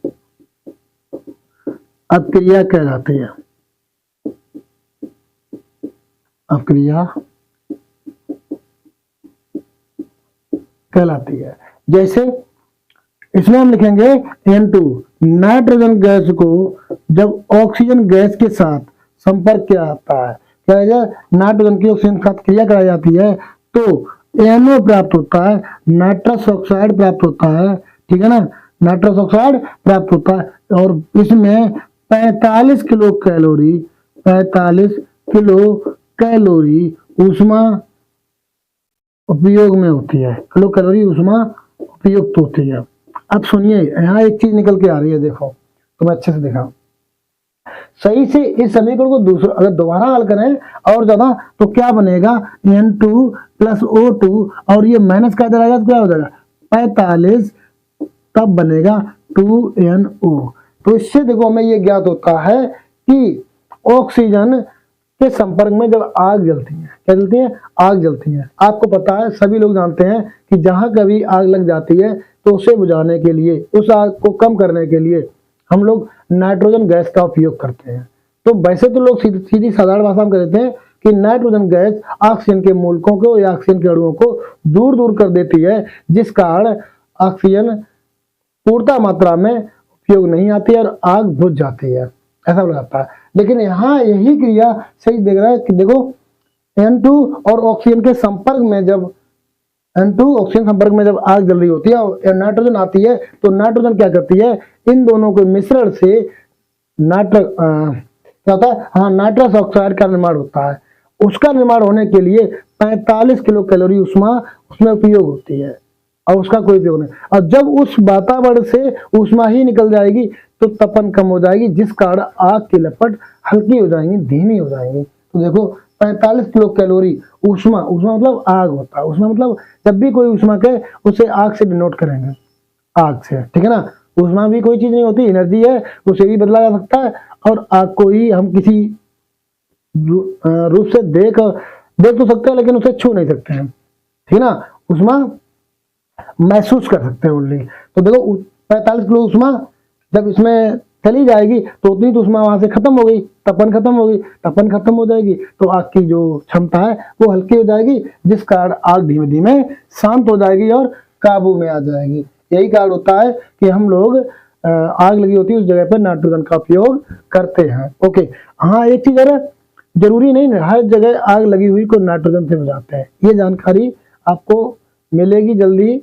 अपक्रिया कहलाती है, अपक्रिया कहलाती है। जैसे इसमें हम लिखेंगे N2, नाइट्रोजन गैस को जब ऑक्सीजन गैस के साथ संपर्क किया जाता है, क्या है? नाइट्रोजन की ऑक्सीजन के साथ क्रिया कराई जाती है तो NO प्राप्त होता है, नाइट्रस ऑक्साइड प्राप्त होता है, ठीक है ना। नाइट्रस ऑक्साइड प्राप्त होता है और इसमें 45 किलो कैलोरी, 45 किलो कैलोरी ऊष्मा उपयोग में होती है, किलो कैलोरी ऊष्मा उपयुक्त होती है। अब सुनिए, यहाँ एक चीज निकल के आ रही है, देखो तुम अच्छे से देखा सही से। इस समीकरण को दूसरा अगर दोबारा हल करें और ज्यादा तो क्या बनेगा? N2 प्लस O2 और ये माइनस का जाएगा तो क्या हो जाएगा? 45, तब बनेगा 2NO। तो इससे देखो हमें ये ज्ञात होता है कि ऑक्सीजन के संपर्क में जब आग जलती है, क्या जलती है? आग जलती है। आपको पता है, सभी लोग जानते हैं कि जहां कभी आग लग जाती है तो उसे बुझाने के लिए, उस आग को कम करने के लिए हम लोग नाइट्रोजन गैस का उपयोग करते हैं। तो वैसे तो लोग सीधी साधारण भाषा में कहते हैं कि नाइट्रोजन गैस ऑक्सीजन के मूलकों को या ऑक्सीजन के अणुओं को दूर दूर कर देती है, जिस कारण ऑक्सीजन पूर्णतः मात्रा में उपयोग नहीं आती है और आग बुझ जाती है, ऐसा लगाता है। लेकिन यहाँ यही क्रिया सही देख रहा है कि देखो N2 और ऑक्सीजन के संपर्क में जब N2 ऑक्सीजन संपर्क में जब आग जल रही होती है और नाइट्रोजन आती है तो नाइट्रोजन क्या करती है? इन दोनों के मिश्रण से क्या होता है? हाँ, नाइट्रस ऑक्साइड का निर्माण होता है। उसका निर्माण होने के लिए 45 किलो कैलोरी ऊष्मा उसमें उपयोग होती है और उसका कोई उपयोग नहीं। और जब उस वातावरण से ऊष्मा ही निकल जाएगी तो तपन कम हो जाएगी, जिस कारण आग की लपट हल्की हो जाएंगी, धीमी हो जाएंगी। तो देखो 45 किलो कैलोरी ऊष्मा, ऊष्मा मतलब आग होता है। ऊष्मा मतलब जब भी कोई ऊष्मा कहे उसे आग से डिनोट करेंगे, आग से, ठीक है ना। ऊष्मा भी कोई चीज नहीं होती, एनर्जी है, उसे भी बदला जा सकता है और आग को ही हम किसी रूप से देख तो सकते हैं लेकिन उसे छू नहीं सकते हैं, ठीक है ना। ऊष्मा महसूस कर सकते हैं ओनली। तो देखो 45 किलो ऊष्मा जब इसमें चली जाएगी तो उतनी तो ऊष्मा वहां से खत्म हो गई, तपन खत्म हो गई, तपन खत्म हो जाएगी तो आग की जो क्षमता है वो हल्की हो जाएगी, जिस कारण आग धीमे धीमे शांत हो जाएगी और काबू में आ जाएगी। यही कारण होता है कि हम लोग आग लगी होती है उस जगह पर नाइट्रोजन का उपयोग करते हैं। ओके, हाँ एक चीज है, जरूरी नहीं हर जगह आग लगी हुई को नाइट्रोजन से बुझाते हैं। ये जानकारी आपको मिलेगी जल्दी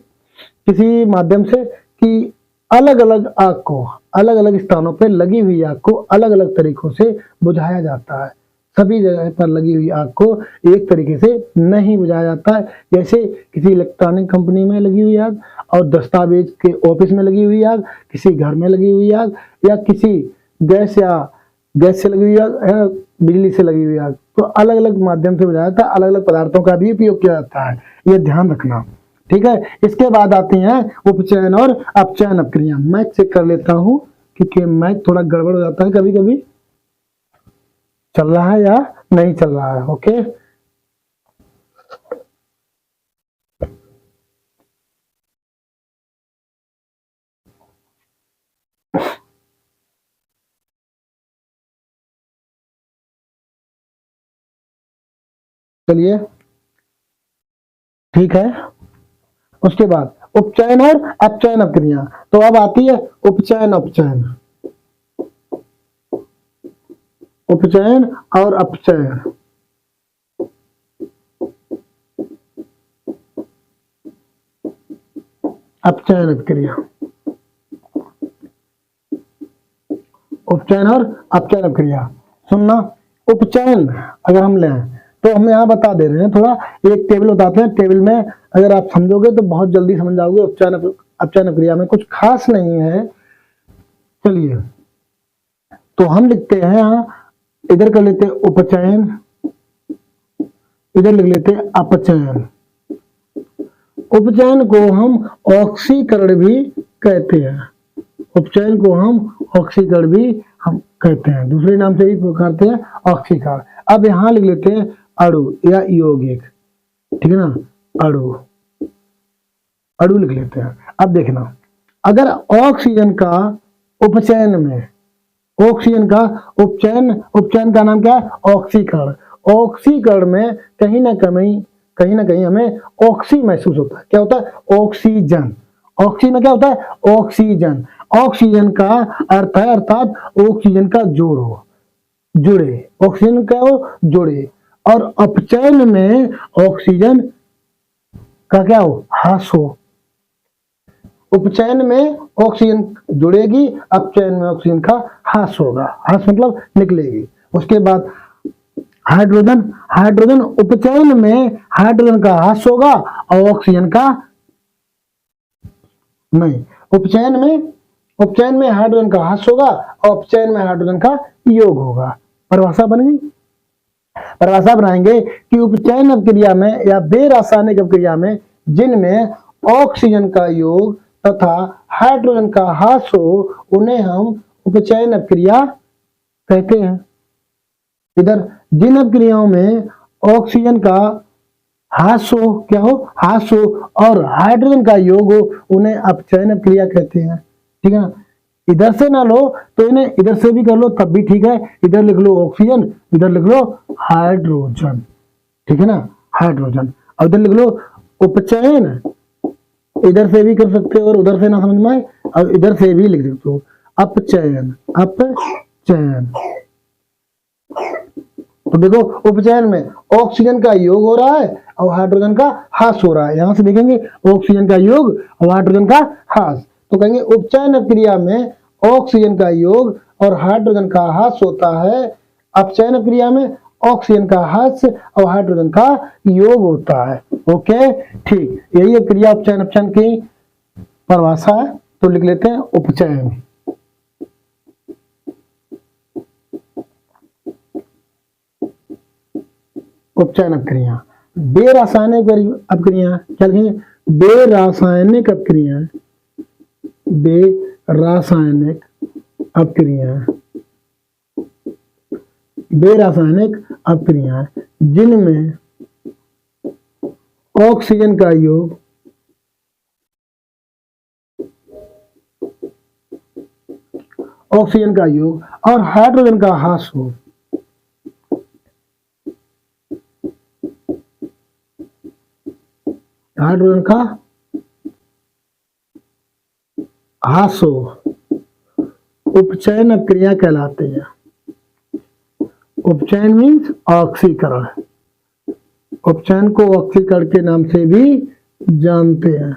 किसी माध्यम से कि अलग अलग आग को अलग अलग स्थानों पर लगी हुई आग को अलग अलग तरीकों से बुझाया जाता है। सभी जगह पर लगी हुई आग को एक तरीके से नहीं बुझाया जाता है। जैसे किसी इलेक्ट्रॉनिक कंपनी में लगी हुई आग, और दस्तावेज के ऑफिस में लगी हुई आग, किसी घर में लगी हुई आग, या किसी गैस से लगी हुई आग, या बिजली से लगी हुई आग, तो अलग अलग माध्यम से बुझाया जाता है। अलग अलग पदार्थों का भी उपयोग किया जाता है, ये ध्यान रखना। ठीक है, इसके बाद आती हैं उपचयन और अपचयन अपक्रिया। मैं चेक कर लेता हूँ क्योंकि मैथ थोड़ा गड़बड़ हो जाता है कभी कभी, चल रहा है या नहीं चल रहा है। ओके, चलिए ठीक है। उसके बाद उपचयन और अपचयन अपक्रिया। तो अब आती है उपचयन अपचयन, उपचयन और अपचयन। अपचयन अपक्रिया, उपचयन और अपचयन अपक्रिया। सुनना, उपचयन अगर हम लें तो हम यहाँ बता दे रहे हैं, थोड़ा एक टेबल बताते हैं। टेबल में अगर आप समझोगे तो बहुत जल्दी समझ जाओगे। उपचयन अपचयन अपक्रिया में कुछ खास नहीं है। चलिए, तो हम लिखते हैं यहाँ, इधर कर लेते हैं उपचयन, इधर लिख लेते हैं अपचयन। उपचयन को हम ऑक्सीकरण भी कहते हैं, उपचयन को हम ऑक्सीकरण भी हम कहते हैं, दूसरे नाम से भी पुकारते हैं ऑक्सीकरण। अब यहां लिख लेते हैं अणु या यौगिक, ठीक है ना, अणु, अणु लिख लेते हैं। अब देखना, अगर ऑक्सीजन का उपचयन में, ऑक्सीजन का उपचयन, उपचयन का नाम क्या है, ऑक्सीकरण। ऑक्सीकरण में कहीं ना कहीं हमें ऑक्सी महसूस होता है। क्या होता है, ऑक्सीजन। ऑक्सीजन में क्या होता है, ऑक्सीजन। ऑक्सीजन का अर्थ है अर्थात ऑक्सीजन का जोड़ो, जुड़े, ऑक्सीजन का हो जुड़े। और अपचयन में ऑक्सीजन का क्या हो, ह्रास हो। उपचयन में ऑक्सीजन जुड़ेगी, अपचयन में ऑक्सीजन का ह्रास होगा। ह्रास मतलब निकलेगी। उसके बाद हाइड्रोजन, हाइड्रोजन उपचयन में हाइड्रोजन का ह्रास होगा और ऑक्सीजन का नहीं। उपचयन में हाइड्रोजन का ह्रास होगा और अपचयन में हाइड्रोजन का योग होगा। परिभाषा बन गई। परिभाषा बनाएंगे कि उपचयन अपक्रिया में या बेरासायनिक अपक्रिया में जिनमें ऑक्सीजन का योग तथा हाइड्रोजन का ह्रास हो उन्हें हम उपचयन अपक्रिया कहते हैं। इधर जिन अपक्रियाओं में ऑक्सीजन का ह्रास हो, क्या हो, ह्रास हो, और हाइड्रोजन का योग हो उन्हें अपचयन अपक्रिया कहते हैं। ठीक है ना, इधर से ना लो तो इन्हें इधर से भी कर लो तब भी ठीक है। इधर लिख लो ऑक्सीजन, इधर लिख लो हाइड्रोजन, ठीक है ना, हाइड्रोजन। और इधर लिख लो उपचयन, इधर से भी कर सकते हो और उधर से ना समझ में आए और इधर से भी लिख सकते हो अपचयन, अपचयन। तो देखो, उपचयन में ऑक्सीजन का योग हो रहा है और हाइड्रोजन का ह्रास हो रहा है। यहां से देखेंगे ऑक्सीजन का योग और हाइड्रोजन का ह्रास, तो कहेंगे उपचयन क्रिया में ऑक्सीजन का योग और हाइड्रोजन का ह्रास होता है। अपचयन क्रिया में ऑक्सीजन का ह्रास और हाइड्रोजन का योग होता है। ओके, ठीक, यही है क्रिया उपचयन अपचयन की परिभाषा है। तो लिख लेते हैं उपचयन, उपचयन अपक्रिया। बेरासायनिक अपक्रिया क्या लिखेंगे, बेरासायनिक अपक्रिया, बेरासायनिक अपक्रिया, बेरासायनिक अपक्रिया जिनमें ऑक्सीजन का योग और हाइड्रोजन का ह्रास हो, हाइड्रोजन का ह्रास हो, उपचयन अपक्रिया कहलाते हैं। उपचयन मीन्स ऑक्सीकरण, उपचयन को ऑक्सीकरण के नाम से भी जानते हैं,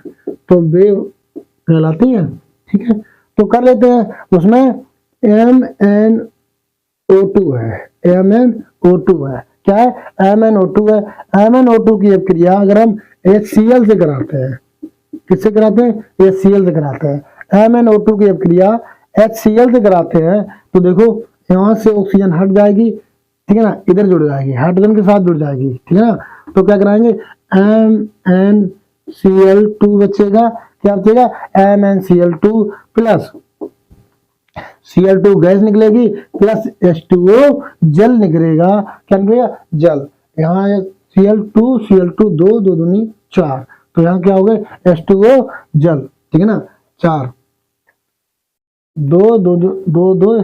तो वे कहलाती है। ठीक है, तो कर लेते हैं उसमें MnO O2 है, MnO2 है, क्या है, MnO2 है। MnO2 की अभिक्रिया अगर हम HCl से कराते हैं, किससे कराते हैं, HCl से कराते हैं। MnO2 की अभिक्रिया HCl से कराते हैं तो देखो यहाँ से ऑक्सीजन हट जाएगी, ठीक है ना, इधर जुड़ जाएगी, हाइड्रोजन के साथ जुड़ जाएगी, ठीक है ना। तो क्या कराएंगे, MnCl2 बचेगा, क्या बचेगा, MnCl2 प्लस Cl2 गैस निकलेगी प्लस H2O जल निकलेगा, क्या निकलेगा, जल। यहाँ Cl2 दो, दो दूनी 4, तो यहाँ क्या हो गए, H2O जल, ठीक है ना, 4 दो दो दो दो, दो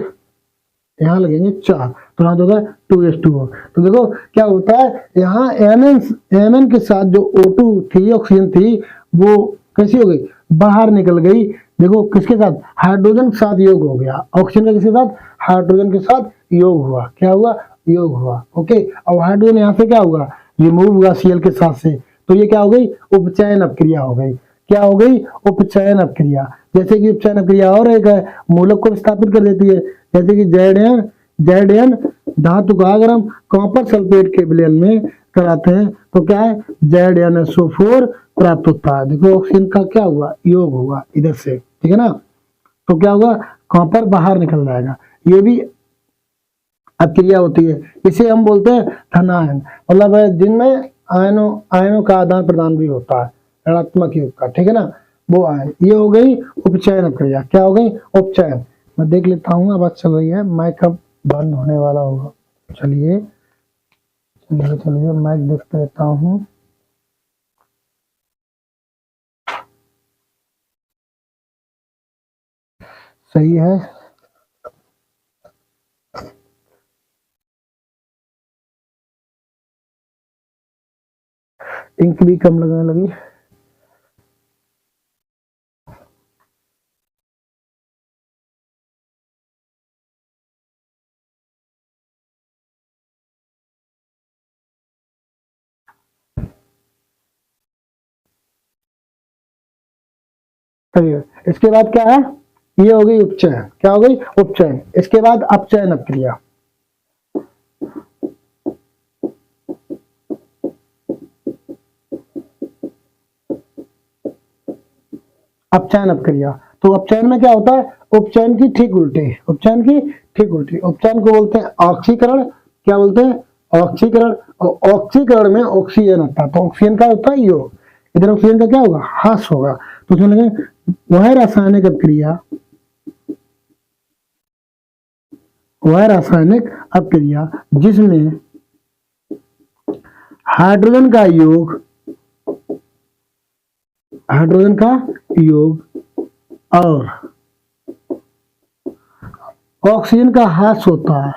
यहाँ लगेंगे 4, तो यहाँ होगा 2H2O। तो देखो क्या होता है, यहाँ Mn के साथ जो O2 थी, ऑक्सीजन थी, वो कैसी हो गई, बाहर निकल गई। देखो किसके साथ, हाइड्रोजन के साथ योग हो गया, ऑक्सीजन का किसके साथ, हाइड्रोजन के साथ योग हुआ, क्या हुआ, योग हुआ, ओके। और हाइड्रोजन यहाँ से क्या होगा, रिमूव हुआ Cl के साथ से, तो ये क्या हो गई, उपचयन अपक्रिया हो गई, क्या हो गई, उपचयन अपक्रिया। जैसे कि उपचयन अपक्रिया और एक है, मूलक को विस्थापित कर देती है, जैसे कि जेड एन धातु का अगर हम कॉपर सल्फेट के विलयन में कराते हैं तो क्या है, ZnSO4 प्राप्त होता है। देखो ऑक्सीजन का क्या हुआ, योग हुआ इधर से, ठीक है ना, तो क्या होगा, कॉपर बाहर निकल जाएगा, ये भी अपक्रिया होती है। इसे हम बोलते हैं धनायन, मतलब जिनमें आयनों का आदान प्रदान भी होता है, ऋणात्मक युग का, ठीक है ना, वो आयन। ये हो गई उपचयन अपक्रिया, क्या हो गई, उपचयन। मैं देख लेता हूँ आवाज चल रही है, माइक कब बंद होने वाला होगा, चलिए चलिए चलिए माइक देख लेता हूँ। सही है, इंक भी कम लगने लगी। चलिए इसके बाद क्या है, ये हो गई उपचयन, क्या हो गई, उपचयन। इसके बाद अपचयन अपक्रिया, अपचयन अपक्रिया। तो अपचयन में क्या होता है, उपचयन की ठीक उल्टी, उपचयन की ठीक उल्टी। उपचयन को बोलते हैं ऑक्सीकरण, क्या बोलते हैं, ऑक्सीकरण। और ऑक्सीकरण में ऑक्सीजन आता है, तो ऑक्सीजन का होता है योग, इधर ऑक्सीजन का क्या होगा, ह्रास होगा। तो उसमें लगे वह रासायनिक अपक्रिया, वह रासायनिक अपक्रिया जिसमें हाइड्रोजन का योग, हाइड्रोजन का योग और ऑक्सीजन का ह्रास होता है,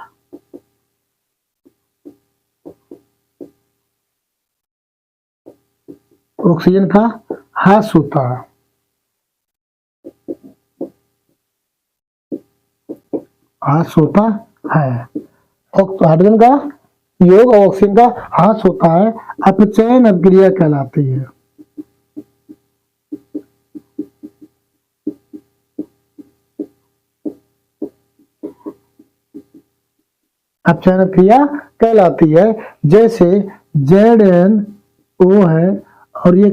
ऑक्सीजन का ह्रास होता है, ह्रास होता है। हाइड्रोजन का योग और ऑक्सीजन का ह्रास होता है, अपचयन अपक्रिया कहलाती है। अपचयन अपक्रिया कहलाती है। जैसे ZnO है और ये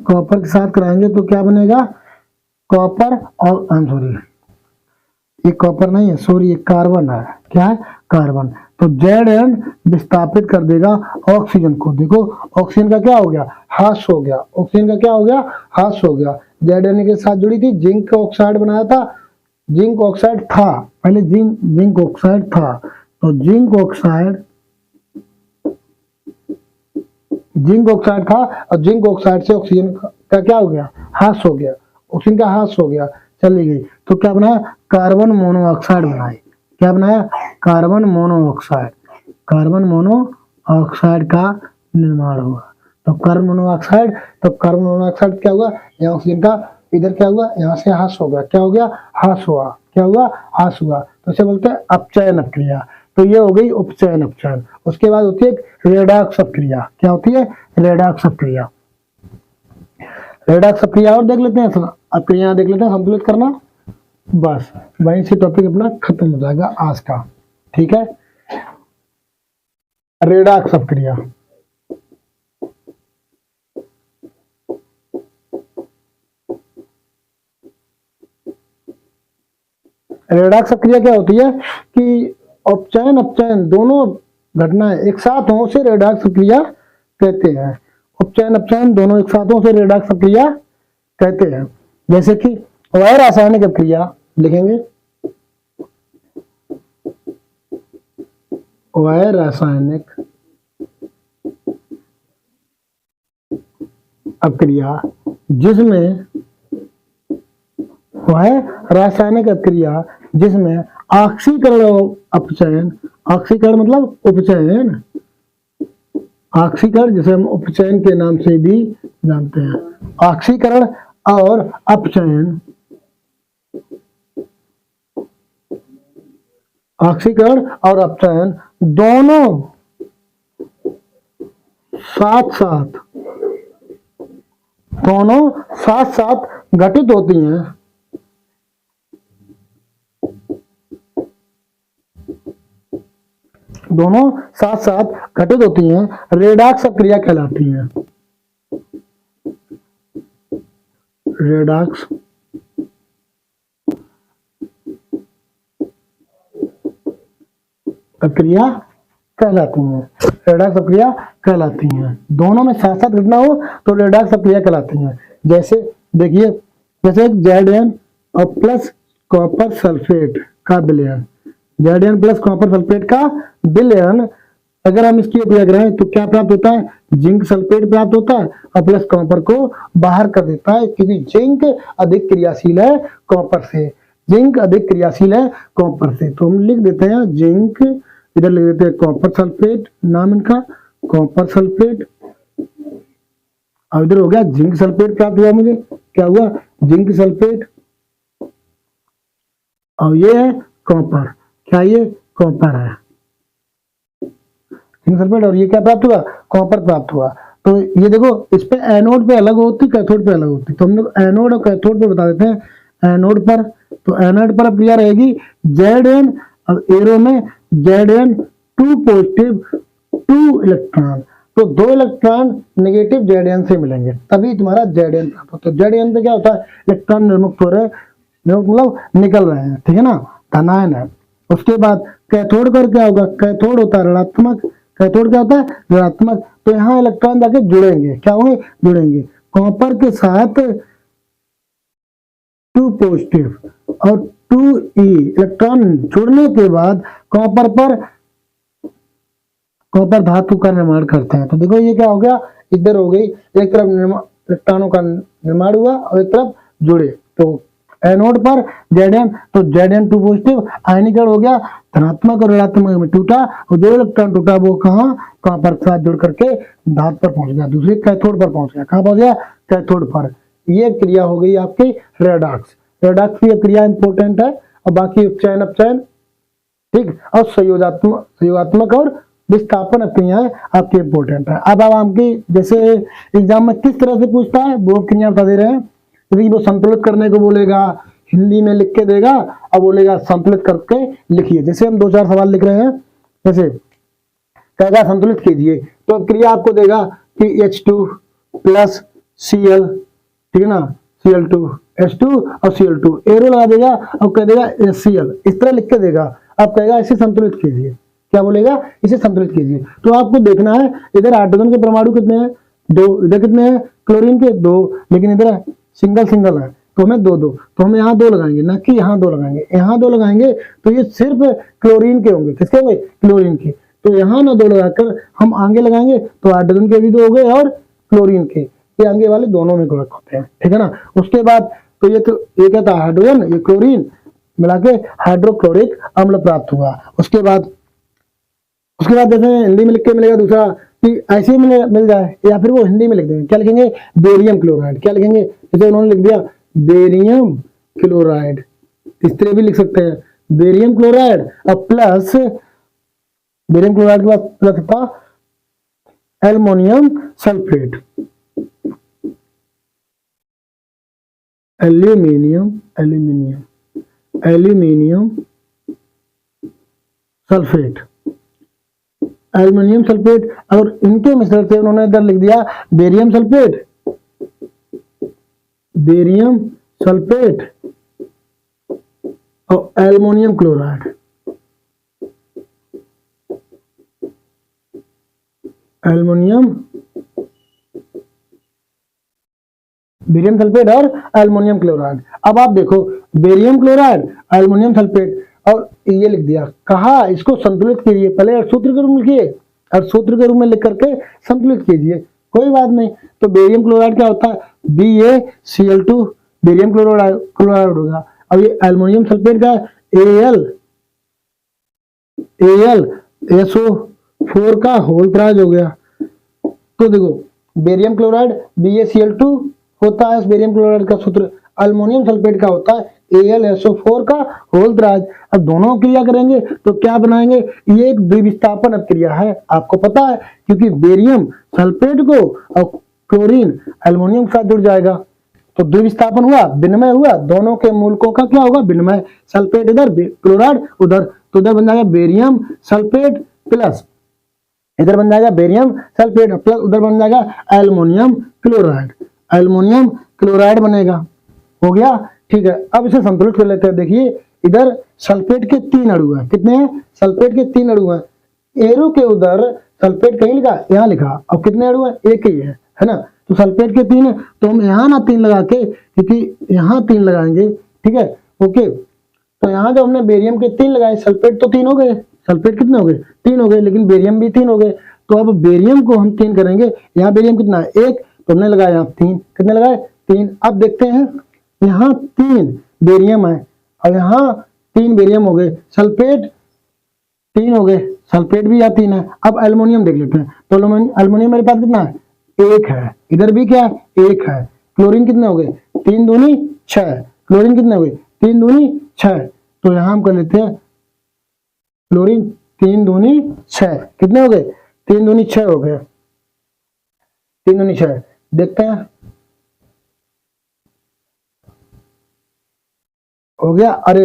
कॉपर के साथ कराएंगे तो क्या बनेगा, कॉपर और सॉरी ये कॉपर नहीं है, सॉरी ये कार्बन है, क्या है, कार्बन। तो Zn विस्थापित कर देगा ऑक्सीजन को। देखो ऑक्सीजन का क्या हो गया, ह्रास हो गया, ऑक्सीजन का क्या हो गया, ह्रास हो गया। Zn के साथ जुड़ी थी, जिंक ऑक्साइड बनाया था, जिंक ऑक्साइड था पहले, जिंक ऑक्साइड था, तो जिंक ऑक्साइड था और जिंक ऑक्साइड से ऑक्सीजन का क्या हो गया, ह्रास हो गया, ऑक्सीजन का ह्रास हो गया, चली गई। तो क्या बनाया, कार्बन मोनोऑक्साइड बनाई, क्या बनाया, कार्बन मोनोऑक्साइड, कार्बन मोनोऑक्साइड का निर्माण हुआ। तो कार्बन मोनोऑक्साइड, तो कार्बन मोनोऑक्साइड क्या हुआ, यहाँ ऑक्सीजन का इधर क्या हुआ, यहाँ से ह्रास हो गया, क्या हो गया, ह्रास हुआ, क्या हुआ, ह्रास हुआ। तो इसे बोलते हैं अपचयन अपक्रिया। तो ये हो गई उपचयन अपचयन। उसके बाद होती है रेडॉक्स अपक्रिया, क्या होती है, रेडॉक्स अपक्रिया। रेडॉक्स अपक्रिया और देख लेते हैं, अपक्रिया देख लेते हैं, संतुलित करना, बस वहीं से टॉपिक अपना खत्म हो जाएगा आज का, ठीक है। रेडॉक्स अपक्रिया, रेडॉक्स अपक्रिया क्या होती है कि उपचयन अपचयन दोनों घटनाएं एक साथ हों उसे रेडॉक्स अपक्रिया कहते हैं। उपचयन अपचयन दोनों एक साथ हों उसे रेडॉक्स अपक्रिया कहते हैं। जैसे कि वह रासायनिक अपक्रिया लिखेंगे, वह रासायनिक अपक्रिया जिसमें, वह रासायनिक अपक्रिया जिसमें ऑक्सीकरण और अपचयन, ऑक्सीकरण मतलब उपचयन, ऑक्सीकरण जिसे हम उपचयन के नाम से भी जानते हैं, ऑक्सीकरण और अपचयन, ऑक्सीकरण और अपचयन दोनों साथ साथ, दोनों साथ साथ घटित होती हैं, दोनों साथ साथ घटित होती हैं, रेडॉक्स अपक्रिया कहलाती हैं। रेडॉक्स अपक्रिया कहलाती हैं, रेडॉक्स अपक्रिया कहलाती हैं। दोनों में साथ साथ घटना हो तो रेडॉक्स अपक्रिया कहलाती हैं। जैसे देखिए, जैसे ZN और प्लस कॉपर सल्फेट का विलयन, ZN प्लस कॉपर सल्फेट का विलयन, अगर हम इसकी अपक्रिया करें तो क्या प्राप्त होता है, जिंक सल्फेट प्राप्त होता है और प्लस कॉपर को बाहर कर देता है, क्योंकि जिंक अधिक क्रियाशील है कॉपर से, जिंक अधिक क्रियाशील है कॉपर से। तो हम लिख देते हैं जिंक, इधर लिख देते हैं कॉपर सल्फेट, नाम इनका कॉपर सल्फेट, और इधर हो गया जिंक सल्फेट प्राप्त हुआ मुझे, क्या हुआ, जिंक सल्फेट, और ये है कॉपर, क्या ये कॉपर है, जिंक सल्फेट, और ये क्या प्राप्त हुआ, कॉपर प्राप्त हुआ। तो ये देखो, इस पे एनोड पे अलग होती, कैथोड पे अलग होती, तो हम लोग एनोड और कैथोड पे बता देते हैं। एनोड पर, तो एनोड पर अपक्रिया रहेगी ZN और एरो में ZN2 पॉजिटिव 2 इलेक्ट्रॉन, तो 2 इलेक्ट्रॉन नेगेटिव ZN से मिलेंगे तभी तुम्हारा ZN प्राप्त होता है। ZN से क्या होता है, इलेक्ट्रॉन निर्मुक्त हो रहे, मतलब निकल रहे हैं, ठीक है ना, धनायन है। उसके बाद कैथोड पर क्या होगा, कैथोड होता है ऋणात्मक, कैथोड क्या होता है, ऋणात्मक, तो यहाँ इलेक्ट्रॉन जाके जुड़ेंगे, क्या होंगे, जुड़ेंगे कॉपर के साथ 2 पॉजिटिव और 2e इलेक्ट्रॉन जुड़ने के बाद कॉपर पर, कॉपर धातु का निर्माण करते हैं। तो देखो ये क्या हो गया, इधर हो गई, एक तरफ इलेक्ट्रॉनों का निर्माण हुआ और एक तरफ जुड़े, तो एनोड पर ZN, तो ZN2 पॉजिटिव आयनीकरण हो गया, धनात्मक और ऋणात्मक में टूटा, और जो इलेक्ट्रॉन टूटा वो कहाँ, कॉपर के साथ जुड़ करके धातु पर पहुंच गया, दूसरे कैथोड पर पहुंच गया, कहाँ पहुंच गया, कैथोड पर। ये क्रिया हो गई आपकी रेडॉक्स। रेडॉक्स की क्रिया इंपॉर्टेंट है, और बाकी उपचयन अपचयन, ठीक, और संयोगात्मक और विस्थापन क्रियाएं आपकी इंपॉर्टेंट है। अब आपकी जैसे एग्जाम में किस तरह से पूछता है वो क्रिया बता दे रहे हैं, यदि वो संतुलित करने को बोलेगा, हिंदी में लिख के देगा और बोलेगा संतुलित करके लिखिए। जैसे हम 2-4 सवाल लिख रहे हैं, जैसे कहेगा संतुलित कीजिए, तो क्रिया आपको देगा कि H2 प्लस Cl, ठीक है ना, Cl2 H2 और Cl2, एरो लगा देगा और कह देगा HCl, इस तरह लिख के देगा। अब कहेगा इसे संतुलित कीजिए, क्या बोलेगा, इसे संतुलित कीजिए। तो आपको देखना है इधर हाइड्रोजन के परमाणु कितने हैं, 2, इधर कितने हैं, क्लोरीन के 2, लेकिन इधर सिंगल सिंगल है तो हमें 2-2, तो हम यहाँ 2 लगाएंगे, ना कि यहाँ 2 लगाएंगे, यहाँ 2 लगाएंगे तो ये सिर्फ क्लोरीन के होंगे, किसके होंगे, क्लोरीन के, तो यहाँ ना 2 लगाकर हम आगे लगाएंगे तो हाइड्रोजन के भी 2 हो गए और क्लोरीन के, ये आगे वाले दोनों में गुणक होते हैं, ठीक है ना। उसके बाद तो ये क्या था, हाइड्रोजन, ये क्लोरीन मिला के हाइड्रोक्लोरिक अम्ल प्राप्त हुआ। उसके बाद जैसे हिंदी में लिख के मिलेगा दूसरा कि ऐसे ही मिल जाए, या फिर वो हिंदी में लिख देंगे, क्या लिखेंगे, बेरियम क्लोराइड, क्या लिखेंगे, जैसे उन्होंने लिख दिया बेरियम क्लोराइड, इस तरह भी लिख सकते हैं बेरियम क्लोराइड, और प्लस बेरियम क्लोराइड के बाद प्लस था aluminium sulphate, aluminium sulphate, aluminium sulphate, और इनके मिश्रण से उन्होंने इधर लिख दिया बेरियम सल्फेट, बेरियम सल्फेट और aluminium chloride, aluminium, barium sulphate और एल्युमिनियम क्लोराइड। अब आप देखो बेरियम क्लोराइड, एल्युमिनियम सल्फेट, और ये लिख दिया, कहा इसको संतुलित कीजिए, पहले सूत्र के रूप में लिखिए और सूत्र के रूप में लिख करके संतुलित कीजिए, कोई बात नहीं। तो बेरियम क्लोराइड क्या होता है, BaCl2, बेरियम क्लोराइड होगा। अब ये एल्युमिनियम सल्फेट का AlSO4 का होल त्रिज्या हो गया। तो देखो बेरियम क्लोराइड BaCl2 होता है, बेरियम क्लोराइड का सूत्र, एल्युमिनियम सल्फेट का होता है AlSO4 का होल त्रिज्या। अब दोनों क्रिया करेंगे तो क्या बनाएंगे, ये एक द्विविस्थापन क्रिया है, आपको पता है, क्योंकि बेरियम सल्फेट को और क्लोरीन एल्युमिनियम के साथ जुड़ जाएगा, तो द्विविस्थापन हुआ, विनिमय हुआ, दोनों के मूलकों का क्या होगा, विनिमय, सल्फेट इधर क्लोराइड उधर, तो इधर बन जाएगा बेरियम सल्फेट प्लस, इधर बन जाएगा बेरियम सल्फेट प्लस, उधर बन जाएगा एल्युमिनियम क्लोराइड, एल्युमिनियम क्लोराइड बनेगा, हो गया, ठीक है। अब इसे संतुलित कर लेते हैं। देखिए इधर सल्फेट के 3 अणु हैं, कितने हैं, सल्फेट के 3 अणु हैं, एरो के उधर सल्फेट कहीं लिखा, यहाँ लिखा, अब कितने अणु हैं, एक ही है ना, तो सल्फेट के 3 है, तो हम यहाँ ना 3 लगा के, क्योंकि यहाँ 3 लगाएंगे, ठीक है, ओके। तो यहाँ जब हमने बेरियम के 3 लगाए, सल्फेट तो 3 हो गए, सल्फेट कितने हो गए, 3 हो गए, लेकिन बेरियम भी 3 हो गए, तो अब बेरियम को हम 3 करेंगे, यहाँ बेरियम कितना है 1, तो हमने लगाया यहाँ 3, कितने लगाए 3। अब देखते हैं यहाँ 3 बेरियम है और यहाँ 3 बेरियम हो गए, सल्फेट 3 हो गए, सल्फेट भी यहाँ 3 है। अब एल्युमिनियम देख लेते हैं, तो एल्युमिनियम मेरे पास कितना है 1 है, इधर भी क्या है 1 है, क्लोरीन कितने हो गए 3 दूनी 6, क्लोरीन कितने हो गए 3 दूनी 6, तो यहाँ हम कर लेते हैं क्लोरीन 3 दूनी 6, कितने हो गए 3 दूनी 6 हो गए, 3 दूनी 6, देखते हैं हो गया। अरे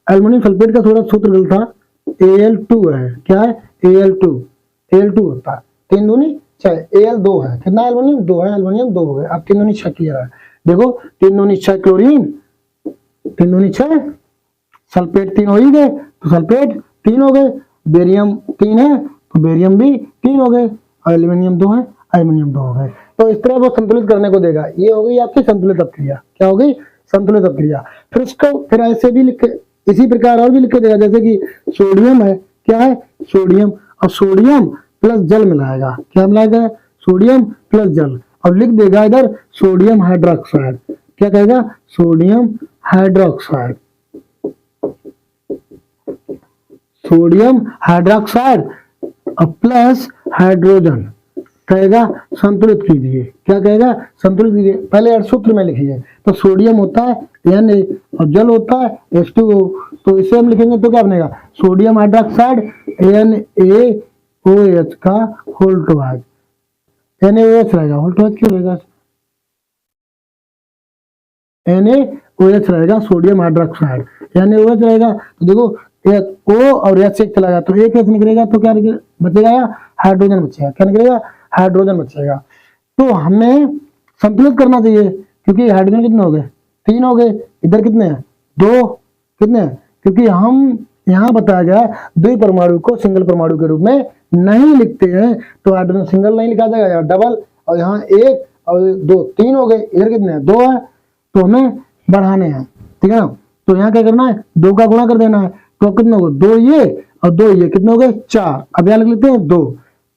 एल्युमिनियम सल्फेट का थोड़ा सूत्र गलत था, Al2 है, क्या है Al2 होता है 3 दूनी 6, Al 2 है, कितना एल्युमिनियम 2 है, एल्युमिनियम 2 हो गए। अब 3 दूनी 6 क्लियर है, देखो 3 दूनी 6 क्लोरीन, 3 दूनी 6, सल्फेट 3 हो ही गए, तो सल्फेट 3 हो गए, बेरियम 3 है तो बेरियम भी 3 हो गए, एल्युमिनियम 2 है, एल्युमिनियम 2 हो गए। तो इस तरह वो संतुलित करने को देगा, ये हो गई आपकी संतुलित अपक्रिया, क्या हो गई संतुलित अपक्रिया। फिर इसको फिर ऐसे भी लिख, इसी प्रकार और भी लिख के देगा, जैसे कि सोडियम है, क्या है सोडियम, और सोडियम प्लस जल मिलाएगा, क्या मिलाएगा सोडियम प्लस जल, और लिख देगा इधर सोडियम हाइड्रोक्साइड, क्या कहेगा sodium hydroxide, sodium hydroxide plus hydrogen, कहेगा संतुलित कीजिए, क्या कहेगा संतुलित कीजिए। पहले सूत्र में लिखिए, तो सोडियम होता है Na और जल होता है H2O, तो इसे हम लिखेंगे तो क्या बनेगा सोडियम हाइड्रोक्साइड NaOH का होल टू एच, NaOH रहेगा, होल टू एच क्यों रहेगा, NaOH रहेगा, सोडियम हाइड्रोक्साइड NaOH रहेगा, तो देखो O और H से चला गया तो एक H निकलेगा, तो क्या बचेगा हाइड्रोजन बचेगा, क्या निकलेगा हाइड्रोजन बचेगा। तो हमें संतुलित करना चाहिए, क्योंकि हाइड्रोजन कितने हो गए 3 हो गए, इधर कितने हैं 2, कितने हैं, क्योंकि हम यहाँ बताया गया द्वि परमाणु को सिंगल परमाणु के रूप में नहीं लिखते हैं, तो हाइड्रोजन सिंगल नहीं लिखा जाएगा, यहाँ डबल, और यहाँ 1 और 2 3 हो गए, इधर कितने हैं 2 है, तो हमें बढ़ाने हैं, ठीक है ना। तो यहाँ क्या करना है 2 का गुणा कर देना है, तो कितने हो गए 2 ये और 2 ये, कितने हो गए 4, अब यहाँ लिख लेते हैं 2,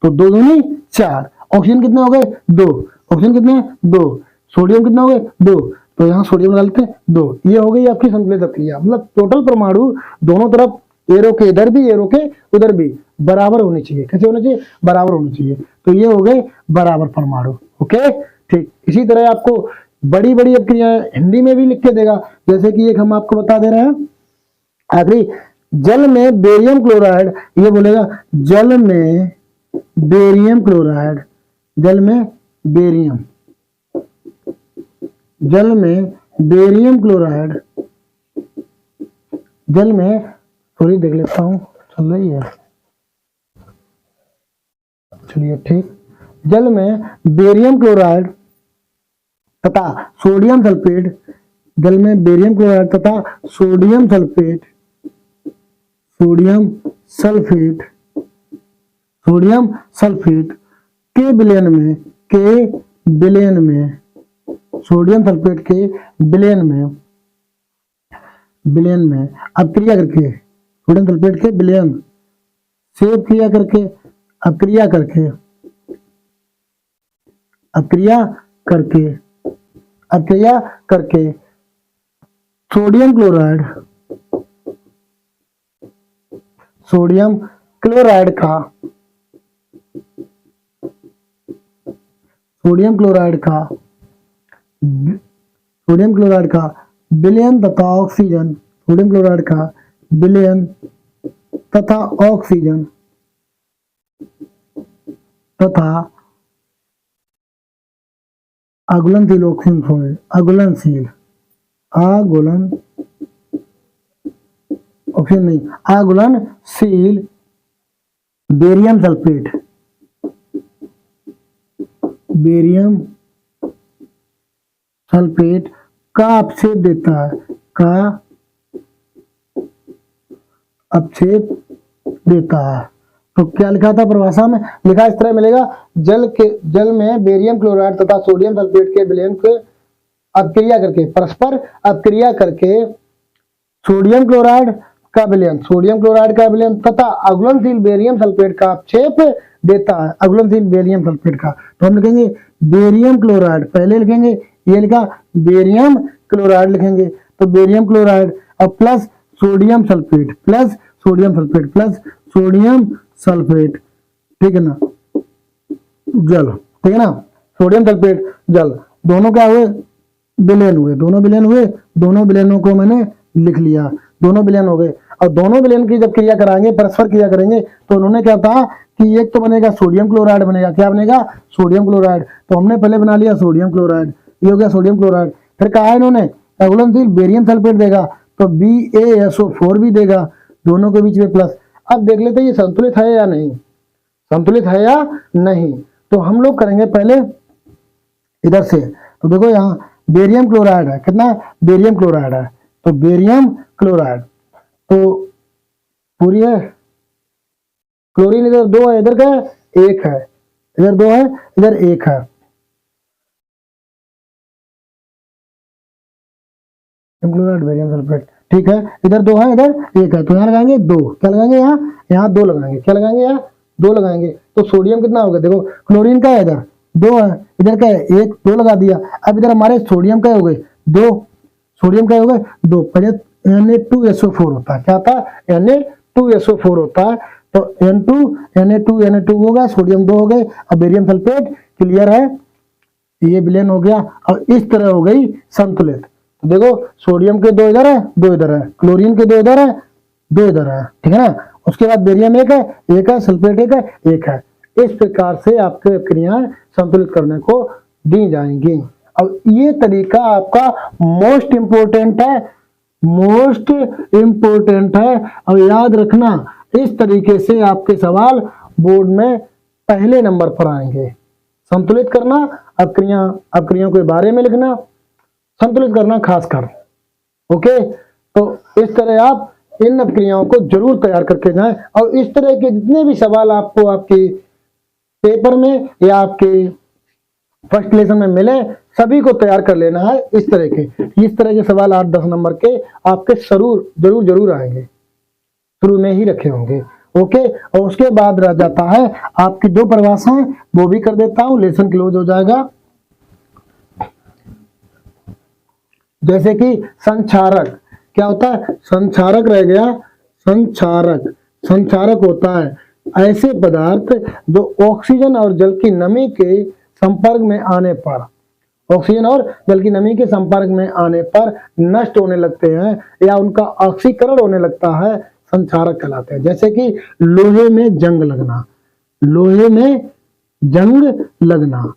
तो 2 दूनी 4, ऑक्सीजन कितने हो गए 2, ऑक्सीजन कितने हैं 2, सोडियम कितने हो गए 2, तो यहाँ सोडियम डालते हैं 2, ये हो गई आपकी संतुलित अपक्रिया। मतलब टोटल परमाणु दोनों तरफ एरो के इधर भी एरो के उधर भी बराबर होने चाहिए, कैसे होने चाहिए बराबर होने चाहिए, तो ये हो गए बराबर परमाणु, ओके ठीक। इसी तरह आपको बड़ी बड़ी अपक्रियाएं हिंदी में भी लिख के देगा, जैसे कि एक हम आपको बता दे रहे हैं आखिरी, जल में बेरियम क्लोराइड, ये बोलेगा जल में बेरियम क्लोराइड, जल में बेरियम, जल में बेरियम क्लोराइड, जल में सॉरी देख लेता हूं चल रही है, चलिए ठीक। जल में बेरियम क्लोराइड तथा सोडियम सल्फेट, जल में बेरियम क्लोराइड तथा sodium sulphate, sodium sulphate, sodium sulphate के विलयन में, के विलयन में, सोडियम सल्फेट के विलयन में, विलयन में अक्रिया करके, सोडियम सल्फेट के विलयन से क्रिया करके, अक्रिया करके, अक्रिया करके, अक्रिया करके सोडियम क्लोराइड, सोडियम क्लोराइड का, सोडियम क्लोराइड का, सोडियम क्लोराइड का विलयन तथा ऑक्सीजन, सोडियम क्लोराइड का विलयन तथा ऑक्सीजन तथा अघुलनशील ऑक्सीजन सॉल्यूशन, अघुलनशील, आघूलन ऑक्सीजन नहीं, आघुलनशील बेरियम सल्फेट, बेरियम सल्फेट का अपक्षेप देता है, का अपक्षेप देता है। तो क्या लिखा था परिभाषा में, लिखा इस तरह मिलेगा, जल में बेरियम क्लोराइड तथा सोडियम सल्फेट के विलयन के अक्रिया करके, परस्पर अक्रिया करके सोडियम क्लोराइड का विलयन, सोडियम क्लोराइड का विलयन तथा अघुलनशील बेरियम सल्फेट का अपक्षेप देता है, अघुलनशील बेरियम सल्फेट का। तो हम लिखेंगे बेरियम क्लोराइड, पहले लिखेंगे ये लिखा बेरियम क्लोराइड लिखेंगे, तो बेरियम क्लोराइड और plus sodium sulphate, plus sodium sulphate, plus sodium sulphate, ठीक है ना, जल, ठीक है ना, सोडियम सल्फेट जल, दोनों क्या हुए, विलयन हुए, दोनों विलयन हुए, दोनों विलयनों को मैंने लिख लिया, दोनों विलयन हो गए। और दोनों विलयन की जब क्रिया कराएंगे, परस्पर क्रिया करेंगे, तो उन्होंने क्या कहा कि एक तो बनेगा सोडियम क्लोराइड बनेगा, क्या बनेगा, सोडियम क्लोराइड। तो हमने पहले बना लिया सोडियम क्लोराइड, ये हो गया सोडियम क्लोराइड। फिर कहा इन्होंने अघुलनशील बेरियम सल्फेट देगा, तो BaSO4 भी देगा, दोनों के बीच में प्लस। अब देख लेते हैं ये संतुलित है या नहीं, संतुलित है या नहीं। तो हम लोग करेंगे पहले इधर से, तो देखो यहाँ बेरियम क्लोराइड है, कितना बेरियम क्लोराइड है, तो बेरियम क्लोराइड तो पूरी है, क्लोरीन इधर 2 है, इधर क्या है 1 है, इधर 2 है, इधर 1 है, क्लोराइड बेरियम सल्फेट, ठीक है, इधर 2 है, इधर 1 है, तो यहाँ लगाएंगे 2, क्या लगाएंगे यहाँ 2 लगाएंगे, क्या लगाएंगे यहाँ 2 लगाएंगे। तो सोडियम कितना होगा, देखो क्लोरीन का है इधर 2 है, इधर क्या है 1, 2 लगा दिया। अब इधर हमारे सोडियम का हो गए 2, सोडियम का हो गए 2, पहले Na2SO4 होता है, क्या था Na2SO4 होता है, तो Na2 होगा, सोडियम 2 हो गए, अब बेरियम सल्फेट क्लियर है, ये विलयन हो गया और इस तरह हो गई संतुलित। तो देखो सोडियम के 2 इधर है, 2 इधर है, क्लोरीन के 2 इधर है, 2 इधर है, ठीक है ना। उसके बाद बेरियम 1 है, 1 है, सल्फेट 1 है, 1 है। इस प्रकार से आपके क्रियाएं संतुलित करने को दी जाएंगी। और ये तरीका आपका मोस्ट इंपोर्टेंट है, मोस्ट इंपोर्टेंट है, और याद रखना इस तरीके से आपके सवाल बोर्ड में पहले नंबर पर आएंगे। संतुलित करना, अपक्रियाओं के बारे में लिखना, संतुलित करना खासकर, ओके। तो इस तरह आप इन अपक्रियाओं को जरूर तैयार करके जाएं, और इस तरह के जितने भी सवाल आपको आपके पेपर में या आपके फर्स्ट लेसन में मिले, सभी को तैयार कर लेना है। इस तरह के सवाल 8-10 नंबर के आपके जरूर आएंगे, शुरू में ही रखे होंगे, ओके। और उसके बाद रह जाता है आपकी 2 परिभाषाएं, वो भी कर देता हूं, लेसन क्लोज हो जाएगा। जैसे कि संक्षारक, क्या होता है, संक्षारक रह गया, संक्षारक होता है ऐसे पदार्थ जो ऑक्सीजन और जल की नमी के संपर्क में आने पर, ऑक्सीजन और जल की नमी के संपर्क में आने पर नष्ट होने लगते हैं या उनका ऑक्सीकरण होने लगता है, संक्षारक कहलाते हैं। जैसे कि लोहे में जंग लगना, लोहे में जंग लगना,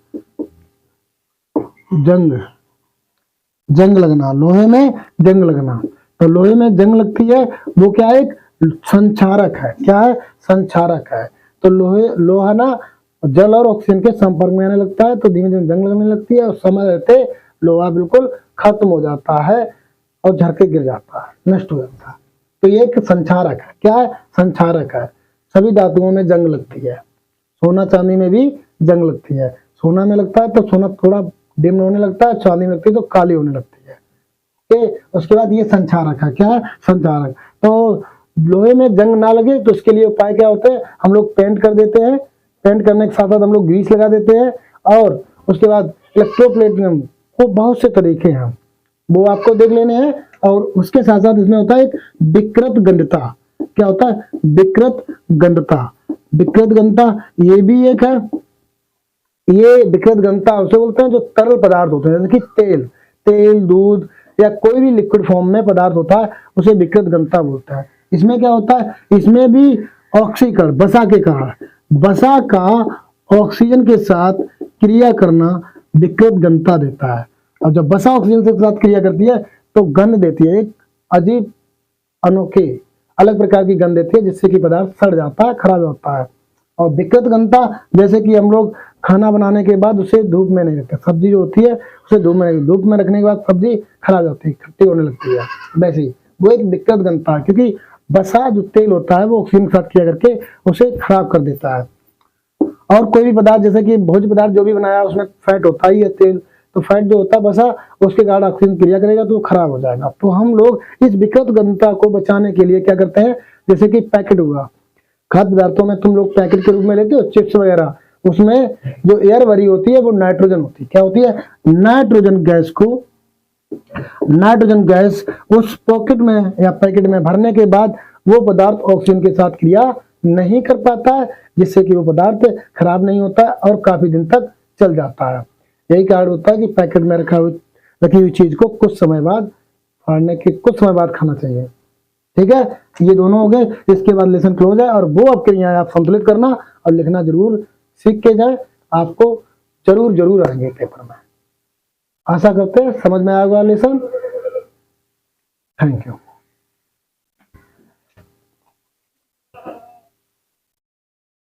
जंग लगना, लोहे में जंग लगना। तो लोहे में जंग लगती है, वो क्या है, एक संक्षारक है। क्या है? संक्षारक है। तो लोहा ना जल और ऑक्सीजन के संपर्क में आने लगता है तो धीमे धीमे जंग लगने लगती है और समय रहते लोहा बिल्कुल खत्म हो जाता है और झरके गिर जाता है, नष्ट हो जाता है। तो ये एक संक्षारक है। क्या है? संक्षारक है। सभी धातुओं में जंग लगती है, सोना चांदी में भी जंग लगती है। सोना में लगता है तो सोना थोड़ा डिम होने लगता है, चांदी में लगती है तो काली होने लगती है। उसके बाद ये संक्षारक है। क्या है? संक्षारक। तो लोहे में जंग ना लगे तो इसके लिए उपाय क्या होते हैं? हम लोग पेंट कर देते हैं, पेंट करने के साथ साथ हम लोग ग्रीस लगा देते हैं और उसके बाद इलेक्ट्रोप्लेटिनम, वो बहुत से तरीके हैं, वो आपको देख लेने हैं। और उसके साथ साथ इसमें होता है एक विकृत गंधता। क्या होता है? विकृत गंधता। विकृत गंधता ये भी एक है। ये विकृत गंधता उसे बोलते हैं जो तरल पदार्थ होते हैं, जैसे कि तेल, दूध या कोई भी लिक्विड फॉर्म में पदार्थ होता है उसे विकृत गंधता बोलता है। इसमें क्या होता है? इसमें भी ऑक्सीकरण, वसा के कारण, वसा का ऑक्सीजन के साथ क्रिया करना विकृत गंधता देता है। और जब वसा ऑक्सीजन के साथ क्रिया करती है तो गंध देती है, एक अजीब अनोखे अलग प्रकार की गंध देती है जिससे कि पदार्थ सड़ जाता है, खराब होता है। और विकृत गंधता जैसे कि हम लोग खाना बनाने के बाद उसे धूप में नहीं रखते, सब्जी जो होती है उसे धूप में रखने के बाद सब्जी खराब होती है, खट्टी होने लगती है, वैसे ही वो एक विकृत गंधता है क्योंकि वसा जो तेल होता है वो ऑक्सीजन के साथ क्रिया करके उसे खराब कर देता है। और कोई भी पदार्थ जैसे कि भोज्य पदार्थ जो भी बनाया उसमें फैट होता ही है, तेल, तो फैट जो होता है वसा उसके कारण ऑक्सीजन क्रिया करेगा तो वो खराब हो जाएगा। तो हम लोग इस विकृत गंधता को बचाने के लिए क्या करते हैं? जैसे कि पैकेट हुआ, खाद्य पदार्थों में तुम लोग पैकेट के रूप में लेते हो चिप्स वगैरह, उसमें जो एयर भरी होती है वो नाइट्रोजन होती है। क्या होती है? नाइट्रोजन गैस उस पॉकेट में या पैकेट में भरने के बाद वो पदार्थ ऑक्सीजन के साथ क्रिया नहीं कर पाता है जिससे कि वो पदार्थ खराब नहीं होता है और काफी दिन तक चल जाता है। यही कारण होता है कि पैकेट में रखी हुई चीज को कुछ समय बाद फाड़ने के कुछ समय बाद खाना चाहिए। ठीक है, ये दोनों हो गए। इसके बाद लेसन क्लोज है और वो आपके यहाँ आप संतुलित करना और लिखना जरूर सीख के जाए, आपको जरूर आएंगे पेपर में। आशा करते हैं समझ में आएगा लेसन। Thank you.